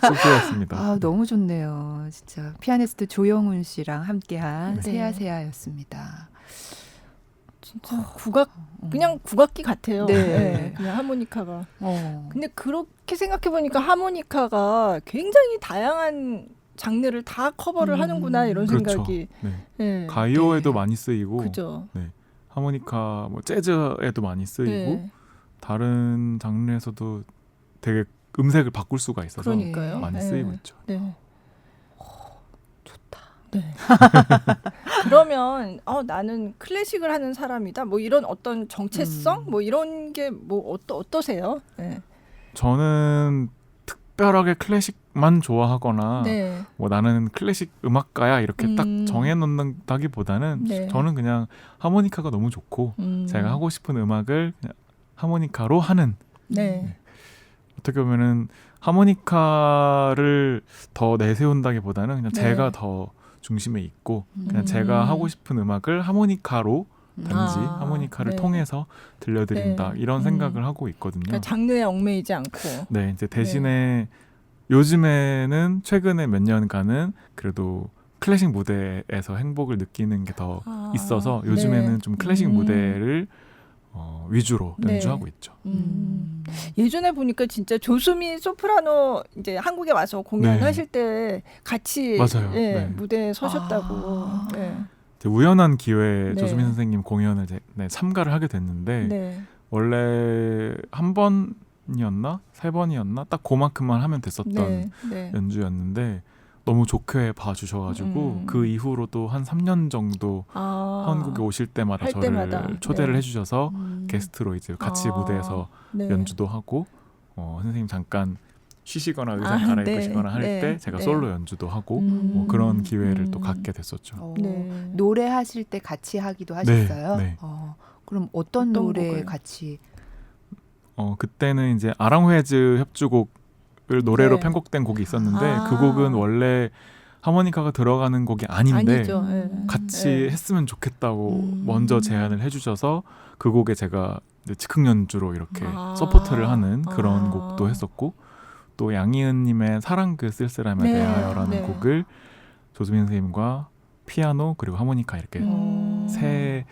쑥스러웠습니다. 아, 너무 좋네요. 진짜 피아니스트 조영훈 씨랑 함께한 네. 세야세야였습니다. 진짜 그냥 국악기 같아요. 네. 네, 그냥 하모니카가. 근데 그렇게 생각해 보니까 하모니카가 굉장히 다양한 장르를 다 커버를 하는구나 이런 그렇죠. 생각이. 네. 네. 가요에도 네. 많이 쓰이고, 그죠. 네. 하모니카, 뭐 재즈에도 많이 쓰이고, 네. 다른 장르에서도 되게 음색을 바꿀 수가 있어서 그러니까요. 많이 네. 쓰이고 있죠. 네. 좋다. 네. 그러면 나는 클래식을 하는 사람이다. 뭐 이런 어떤 정체성, 뭐 이런 게 뭐 어떠세요? 네. 저는 특별하게 클래식만 좋아하거나 네. 뭐 나는 클래식 음악가야 이렇게 딱 정해놓는다기보다는 네. 저는 그냥 하모니카가 너무 좋고 제가 하고 싶은 음악을 그냥 하모니카로 하는 네. 어떻게 보면은 하모니카를 더 내세운다기보다는 그냥 네. 제가 더 중심에 있고 그냥 제가 하고 싶은 음악을 하모니카로 단지 하모니카를 네. 통해서 들려드린다 네. 이런 생각을 하고 있거든요. 그러니까 장르에 얽매이지 않고. 네, 이제 대신에 요즘에는 최근에 몇 년간은 그래도 클래식 무대에서 행복을 느끼는 게 더 있어서 요즘에는 네. 좀 클래식 무대를 위주로 네. 연주하고 있죠. 예전에 보니까 진짜 조수미 소프라노 이제 한국에 와서 공연하실 때 같이 맞아요. 예, 네. 무대에 서셨다고. 네. 이제 우연한 기회에 네. 조수민 선생님 공연을 참가를 하게 됐는데 네. 원래 한 번이었나 세 번이었나 딱 그만큼만 하면 됐었던 네. 네. 연주였는데 너무 좋게 봐주셔가지고 그 이후로도 한 3년 정도 한국에 오실 때마다 할 저를 때마다. 초대를 네. 해주셔서 게스트로 이제 같이 무대에서 네. 연주도 하고 선생님 잠깐 쉬시거나 의상 갈아입으시거나 네. 할 때 네. 제가 네. 솔로 연주도 하고 뭐 그런 기회를 또 갖게 됐었죠. 네. 노래하실 때 같이 하기도 하셨어요? 네. 그럼 어떤 노래 곡을? 같이? 그때는 이제 아랑회즈 협주곡을 노래로 네. 편곡된 곡이 있었는데 그 곡은 원래 하모니카가 들어가는 곡이 아닌데 아니죠. 네. 같이 네. 했으면 좋겠다고 먼저 제안을 해주셔서 그 곡에 제가 이제 즉흥 연주로 이렇게 서포트를 하는 그런 곡도 했었고 또 양희은님의 사랑 그 쓸쓸함에 네. 대하여라는 네. 곡을 조수민 선생님과 피아노 그리고 하모니카 이렇게 세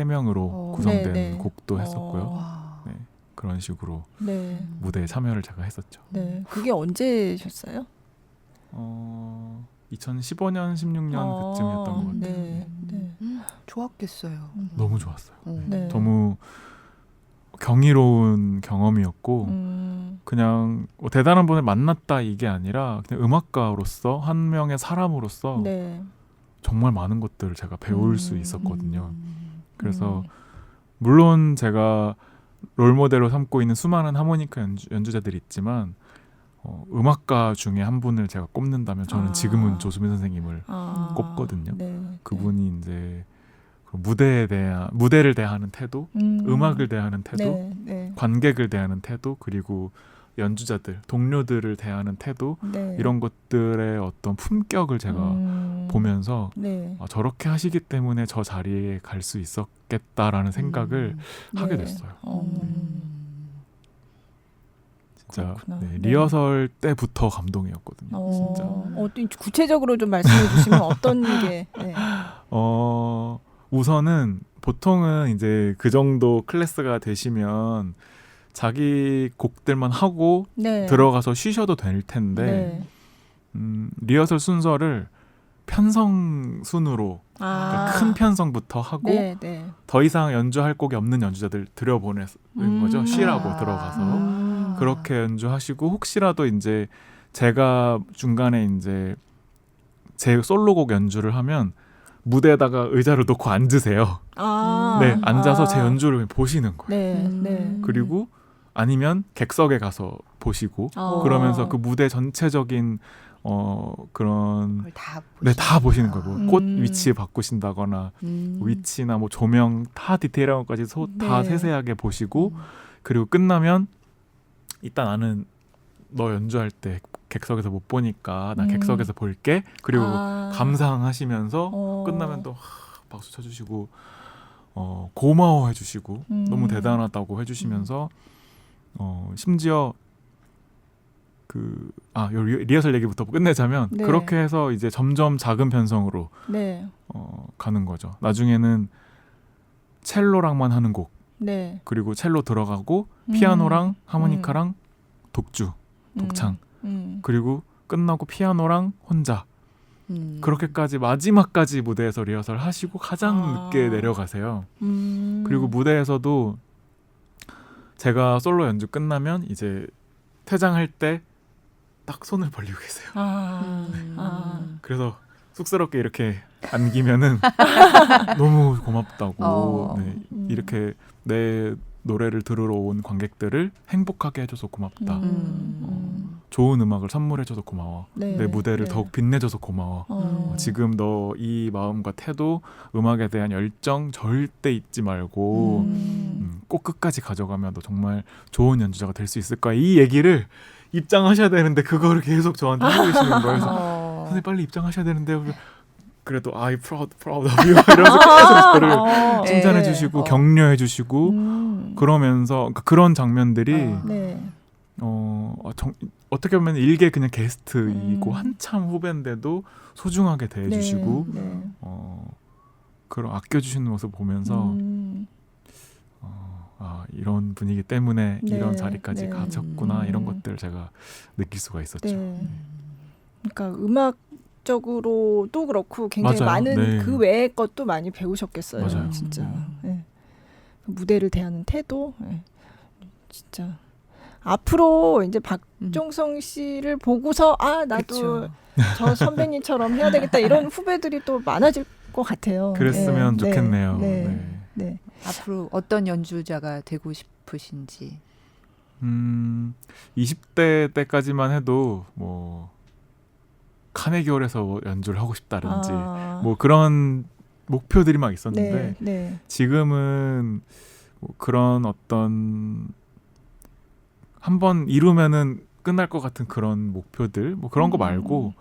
명으로 구성된 네, 네. 곡도 했었고요. 와. 네, 그런 식으로 네. 무대에 참여를 제가 했었죠. 네. 그게 언제셨어요? 2015년, 16년 그쯤이었던 것 같아요. 네. 네. 좋았겠어요. 너무 좋았어요. 네. 너무 경이로운 경험이었고 그냥 뭐 대단한 분을 만났다 이게 아니라 그냥 음악가로서 한 명의 사람으로서 네. 정말 많은 것들을 제가 배울 수 있었거든요. 그래서 물론 제가 롤모델로 삼고 있는 수많은 하모니카 연주자들이 있지만 음악가 중에 한 분을 제가 꼽는다면 저는 지금은 조수민 선생님을 꼽거든요. 네. 그분이 이제 무대를 대하는 태도, 음악을 대하는 태도, 네. 네. 관객을 대하는 태도, 그리고 연주자들, 동료들을 대하는 태도 네. 이런 것들의 어떤 품격을 제가 보면서 네. 저렇게 하시기 때문에 저 자리에 갈 수 있었겠다라는 생각을 하게 네. 됐어요. 진짜 그렇구나. 네, 네. 리허설 때부터 감동이었거든요. 진짜. 어떤 구체적으로 좀 말씀해 주시면 어떤 게? 네. 우선은 보통은 이제 그 정도 클래스가 되시면 자기 곡들만 하고 네. 들어가서 쉬셔도 될 텐데 리허설 순서를 편성 순으로 그러니까 큰 편성부터 하고 네. 네. 더 이상 연주할 곡이 없는 연주자들 들여보내는 거죠. 쉬라고 들어가서 그렇게 연주하시고 혹시라도 이제 제가 중간에 이제 제 솔로곡 연주를 하면 무대에다가 의자를 놓고 앉으세요. 네, 앉아서 제 연주를 보시는 거예요. 네. 네. 그리고 아니면 객석에 가서 보시고 그러면서 그 무대 전체적인 그런 다 보시는 거예요. 뭐 꽃 위치 바꾸신다거나 위치나 뭐 조명 다 디테일한 것까지 다 세세하게 보시고 그리고 끝나면 일단 나는 너 연주할 때 객석에서 못 보니까 나 객석에서 볼게. 그리고 감상하시면서 끝나면 또 박수 쳐주시고 고마워해주시고 너무 대단하다고 해주시면서 심지어 리허설 얘기부터 끝내자면 네. 그렇게 해서 이제 점점 작은 편성으로 네. 가는 거죠. 나중에는 첼로랑만 하는 곡, 네. 그리고 첼로 들어가고 피아노랑 하모니카랑 독주, 독창, 그리고 끝나고 피아노랑 혼자. 그렇게까지 마지막까지 무대에서 리허설 하시고 가장 늦게 내려가세요. 그리고 무대에서도 제가 솔로 연주 끝나면 이제 퇴장할 때 딱 손을 벌리고 계세요. 그래서 쑥스럽게 이렇게 안기면은 너무 고맙다고 네, 이렇게 내 노래를 들으러 온 관객들을 행복하게 해줘서 고맙다. 좋은 음악을 선물해줘서 고마워. 네, 내 무대를 네. 더욱 빛내줘서 고마워. 지금 너 이 마음과 태도, 음악에 대한 열정 절대 잊지 말고 꼭 끝까지 가져가면 너 정말 좋은 연주자가 될 수 있을 거야. 이 얘기를 입장하셔야 되는데 그거를 계속 저한테 하고 계시는 거예요. 그래서 선생님 빨리 입장하셔야 되는데요. 그래도 I'm proud of you 이러면서 계속 저를 칭찬해 주시고 격려해 주시고 그러면서 그런 장면들이 어떻게 보면 일개 그냥 게스트이고 한참 후배인데도 소중하게 대해주시고 그런 아껴주시는 모습 보면서 이런 분위기 때문에 이런 자리까지 가셨구나 이런 것들을 제가 느낄 수가 있었죠. 그러니까 음악적으로도 그렇고 굉장히 맞아요. 많은 그 외의 것도 많이 배우셨겠어요. 맞아요. 진짜 무대를 대하는 태도 진짜 앞으로 이제 박종성 씨를 보고서 나도 그쵸. 저 선배님처럼 해야 되겠다 이런 후배들이 또 많아질 것 같아요. 그랬으면 좋겠네요. 네. 앞으로 어떤 연주자가 되고 싶으신지. 20대 때까지만 해도 뭐 카네기홀에서 연주를 하고 싶다든지 뭐 그런 목표들이 막 있었는데 지금은 뭐 그런 어떤 한번 이루면은 끝날 것 같은 그런 목표들 뭐 그런 거 말고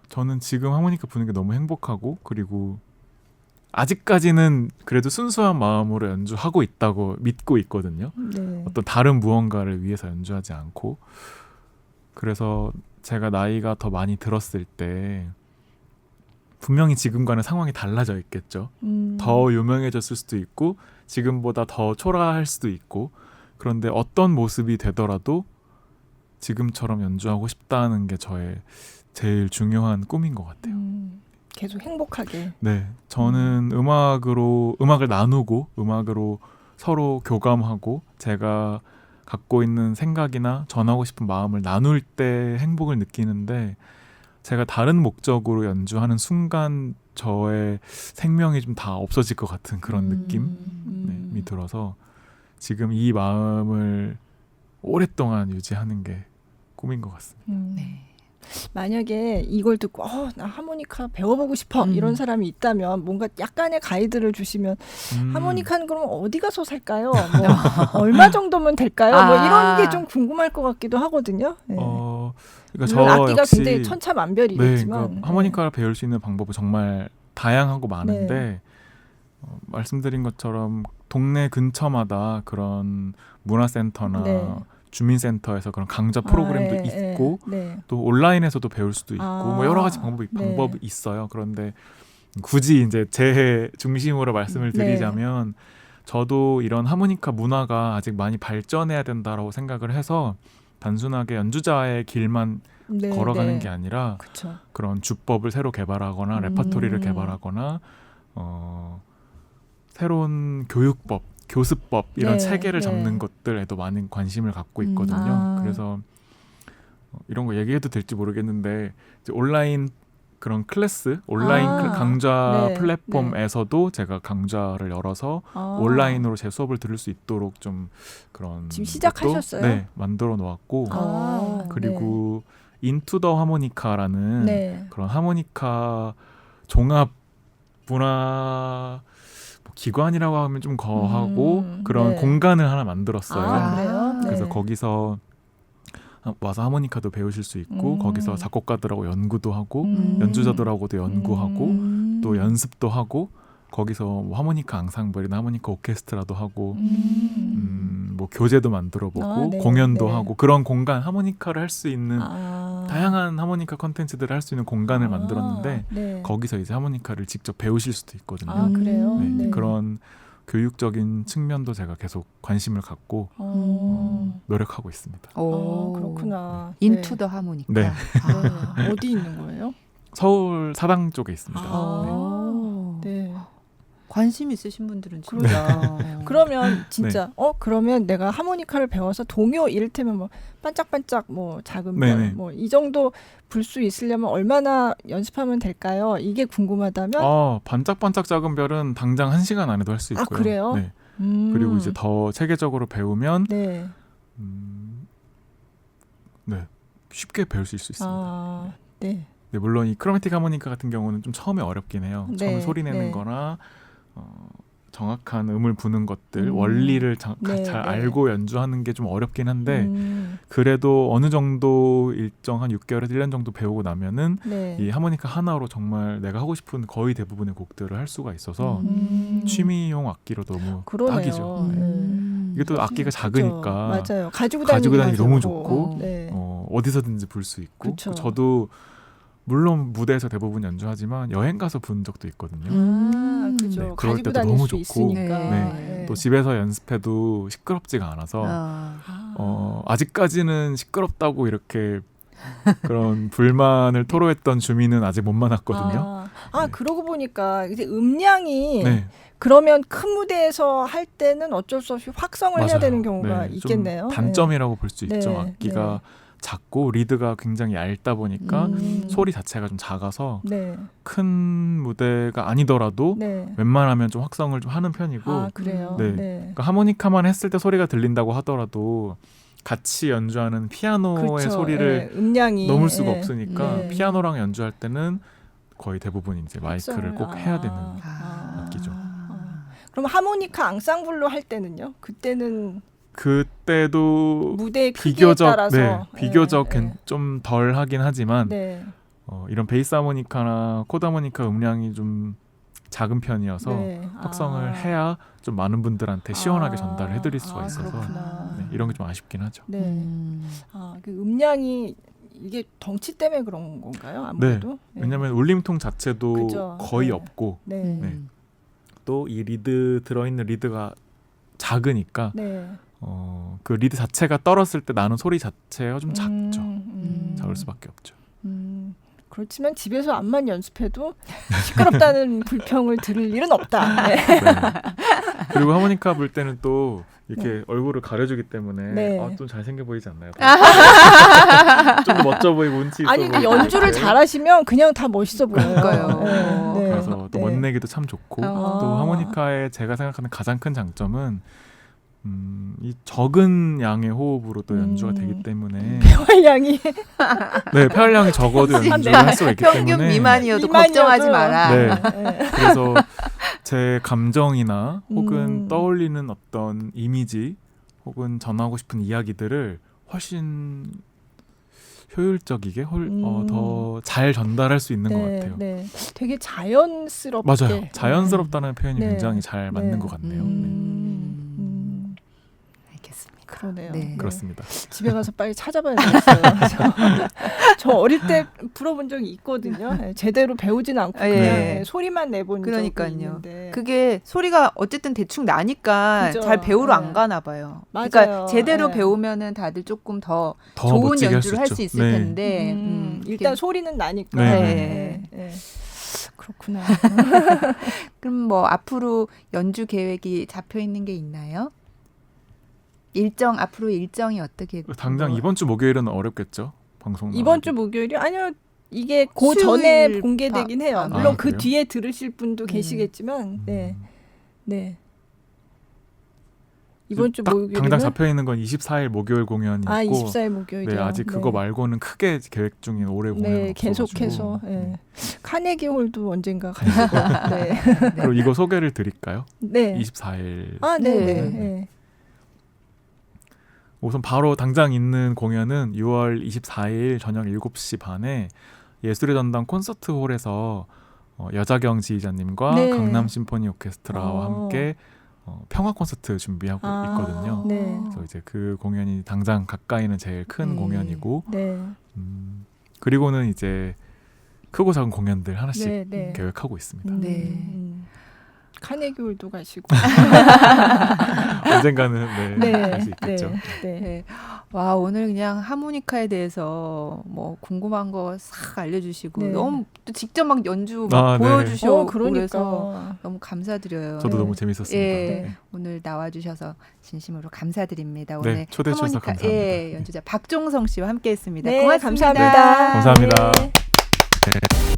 저는 지금 하모니카 부는 게 너무 행복하고 그리고 아직까지는 그래도 순수한 마음으로 연주하고 있다고 믿고 있거든요. 어떤 다른 무언가를 위해서 연주하지 않고 그래서 제가 나이가 더 많이 들었을 때 분명히 지금과는 상황이 달라져 있겠죠. 더 유명해졌을 수도 있고 지금보다 더 초라할 수도 있고 그런데 어떤 모습이 되더라도 지금처럼 연주하고 싶다는 게 저의 제일 중요한 꿈인 것 같아요. 계속 행복하게. 네, 저는 음악을 나누고 음악으로 서로 교감하고 제가 갖고 있는 생각이나 전하고 싶은 마음을 나눌 때 행복을 느끼는데 제가 다른 목적으로 연주하는 저의 생명이 좀 다 없어질 것 같은 그런 느낌이 들어서 지금 이 마음을 오랫동안 유지하는 게 꿈인 것 같습니다. 네. 만약에 이걸 듣고 나 하모니카 배워보고 싶어 이런 사람이 있다면 뭔가 약간의 가이드를 주시면 하모니카는 그럼 어디 가서 살까요? 뭐 얼마 정도면 될까요? 뭐 이런 게 좀 궁금할 것 같기도 하거든요. 네. 그러니까 물론 악기가 역시 굉장히 천차만별이겠지만 그러니까 하모니카를 배울 수 있는 방법은 정말 다양하고 많은데 말씀드린 것처럼 동네 근처마다 그런 문화센터나 주민센터에서 그런 강좌 프로그램도 있고 또 온라인에서도 배울 수도 있고 뭐 여러 가지 방법이 있어요. 그런데 굳이 이제 제 중심으로 말씀을 드리자면 저도 이런 하모니카 문화가 아직 많이 발전해야 된다라고 생각을 해서 단순하게 연주자의 길만 걸어가는 게 아니라 그런 주법을 새로 개발하거나 레퍼토리를 개발하거나 새로운 교습법 이런 체계를 잡는 것들에도 많은 관심을 갖고 있거든요. 그래서 이런 거 얘기해도 될지 모르겠는데 이제 온라인 그런 클래스, 온라인 강좌 플랫폼에서도 제가 강좌를 열어서 온라인으로 제 수업을 들을 수 있도록 좀 그런 지금 시작하셨어요? 만들어 놓았고 그리고 인투 더 하모니카라는 그런 하모니카 종합 문화 기관이라고 하면 좀 거하고 그런 공간을 하나 만들었어요. 그래요? 그래서 거기서 와서 하모니카도 배우실 수 있고 거기서 작곡가들하고 연구도 하고 연주자들하고도 연구하고 또 연습도 하고 거기서 뭐 하모니카 앙상블이나 하모니카 오케스트라도 하고 뭐 뭐 교재도 만들어보고 네. 공연도 네. 하고 그런 공간 하모니카를 할 수 있는 다양한 하모니카 콘텐츠들을 할 수 있는 공간을 만들었는데 네. 거기서 이제 하모니카를 직접 배우실 수도 있거든요. 그래요? 네. 네. 그런 교육적인 측면도 제가 계속 관심을 갖고 노력하고 있습니다. 그렇구나. 인투 더 하모니카. 네. 네. 어디 있는 거예요? 서울 사당 쪽에 있습니다. 네. 관심 있으신 분들은 진짜. 그러면 진짜 그러면 내가 하모니카를 배워서 동요 이를테면 뭐 반짝반짝 뭐 작은 별 뭐 이 정도 불 수 있으려면 얼마나 연습하면 될까요? 이게 궁금하다면 반짝반짝 작은 별은 당장 1시간 안에도 할 수 있고요. 그래요? 네. 그리고 이제 더 체계적으로 배우면 네. 네. 쉽게 배울 수 있습니다. 네. 네, 물론 이 크로매틱 하모니카 같은 경우는 좀 처음에 어렵긴 해요. 네. 처음에 소리 내는 거나 정확한 음을 부는 것들, 원리를 잘 알고 연주하는 게 좀 어렵긴 한데 그래도 어느 정도 일정 한 6개월에서 1년 정도 배우고 나면은 이 하모니카 하나로 정말 내가 하고 싶은 거의 대부분의 곡들을 할 수가 있어서 취미용 악기로 너무 딱이죠. 이게 또 악기가 작으니까 맞아요. 가지고 다니기 너무 좋고 네. 어디서든지 불 수 있고 그쵸. 저도 물론 무대에서 대부분 연주하지만 여행 가서 본 적도 있거든요. 그렇죠. 네, 그럴 가지고 때도 다닐 너무 수 좋고 있으니까. 네. 또 집에서 연습해도 시끄럽지가 않아서 아직까지는 시끄럽다고 이렇게 그런 불만을 토로했던 주민은 아직 못 만났거든요. 네. 그러고 보니까 이제 음량이 네. 그러면 큰 무대에서 할 때는 어쩔 수 없이 확성을 해야 되는 경우가 있겠네요. 단점이라고 볼 수 있죠. 네. 악기가 작고 리드가 굉장히 얇다 보니까 소리 자체가 좀 작아서 큰 무대가 아니더라도 웬만하면 좀 확성을 좀 하는 편이고 그래요? 네. 그러니까 하모니카만 했을 때 소리가 들린다고 하더라도 같이 연주하는 피아노의 소리를 음량이 넘을 수가 없으니까 피아노랑 연주할 때는 거의 대부분 이제 마이크를 꼭 해야 되는 악기죠. 그럼 하모니카 앙상블로 할 때는요? 그때도 무대의 크기에 비교적 따라서 비교적 좀 덜 하긴 하지만 이런 베이스 하모니카나 코드 하모니카 음량이 좀 작은 편이어서 확성을 해야 좀 많은 분들한테 시원하게 전달을 해드릴 수가 있어서 이런 게 좀 아쉽긴 하죠. 그 음량이 이게 덩치 때문에 그런 건가요? 아무래도? 왜냐하면 울림통 자체도 그죠. 거의 없고 또 이 리드 들어있는 리드가 작으니까 그 리드 자체가 떨었을 때 나는 소리 자체가 좀 작죠. 작을 수밖에 없죠. 그렇지만 집에서 암만 연습해도 시끄럽다는 불평을 들을 일은 없다. 그리고 하모니카 불 때는 또 이렇게 얼굴을 가려주기 때문에 좀 잘생겨 보이지 않나요? 좀 더 멋져 보이고 운치 있어 보이고. 연주를 잘하시면 그냥 다 멋있어 보여요. 그래서 또 멋내기도 참 좋고 또 하모니카의 제가 생각하는 가장 큰 장점은 이 적은 양의 호흡으로 또 연주가 되기 때문에 폐활량이 폐활량이 적어도 연주를 할 수가 있기 때문에 평균 미만이어도 걱정하지 마라. 그래서 제 감정이나 혹은 떠올리는 어떤 이미지 혹은 전하고 싶은 이야기들을 훨씬 효율적이게 더 잘 전달할 수 있는 것 같아요. 되게 자연스럽게. 맞아요. 자연스럽다는 표현이 굉장히 잘 맞는 것 같네요. 알겠습니다. 그러네요. 그렇습니다. 집에 가서 빨리 찾아봐야 되겠어요. 저 어릴 때 불어본 적이 있거든요. 제대로 배우진 않고 소리만 내본 적이 있는데. 그게 소리가 어쨌든 대충 나니까 잘 배우러 안 가나 봐요. 맞아요. 그러니까 제대로 배우면은 다들 조금 더 좋은 연주를 할 수 있을 텐데 일단 소리는 나니까. 그렇구나. 그럼 뭐 앞으로 연주 계획이 잡혀 있는 게 있나요? 앞으로 일정이 어떻게? 당장 이번 주 목요일은 어렵겠죠. 방송 이번 주 목요일이 아니요. 이게 그 전에 공개되긴 해요. 물론 그 뒤에 들으실 분도 계시겠지만, 이번 주 목요일은 당장 잡혀 있는 건 24일 목요일 공연이 있고, 24일 목요일이요. 아직 그거 말고는 크게 계획 중인 올해 공연 계속해서 카네기 홀도 언젠가 가지고. 그리고 이거 소개를 드릴까요? 24일. 우선 바로 당장 있는 공연은 6월 24일 저녁 7시 반에 예술의 전당 콘서트홀에서 여자경 지휘자님과 강남 심포니 오케스트라와 함께 평화 콘서트 준비하고 있거든요. 네. 그래서 이제 그 공연이 당장 가까이는 제일 큰 공연이고, 네. 그리고는 이제 크고 작은 공연들 하나씩 네. 계획하고 있습니다. 네. 카네기홀도 가시고 언젠가는 갈 수 있겠죠. 네. 와, 오늘 그냥 하모니카에 대해서 뭐 궁금한 거 싹 알려주시고 너무 또 직접 막 연주 막 보여주시고 그래서 너무 감사드려요. 저도 너무 재밌었습니다. 네. 오늘 나와주셔서 진심으로 감사드립니다. 오늘 초대해 주셔서 감사합니다. 연주자 박종성 씨와 함께했습니다. 네, 고맙습니다. 감사합니다. 감사합니다. 네.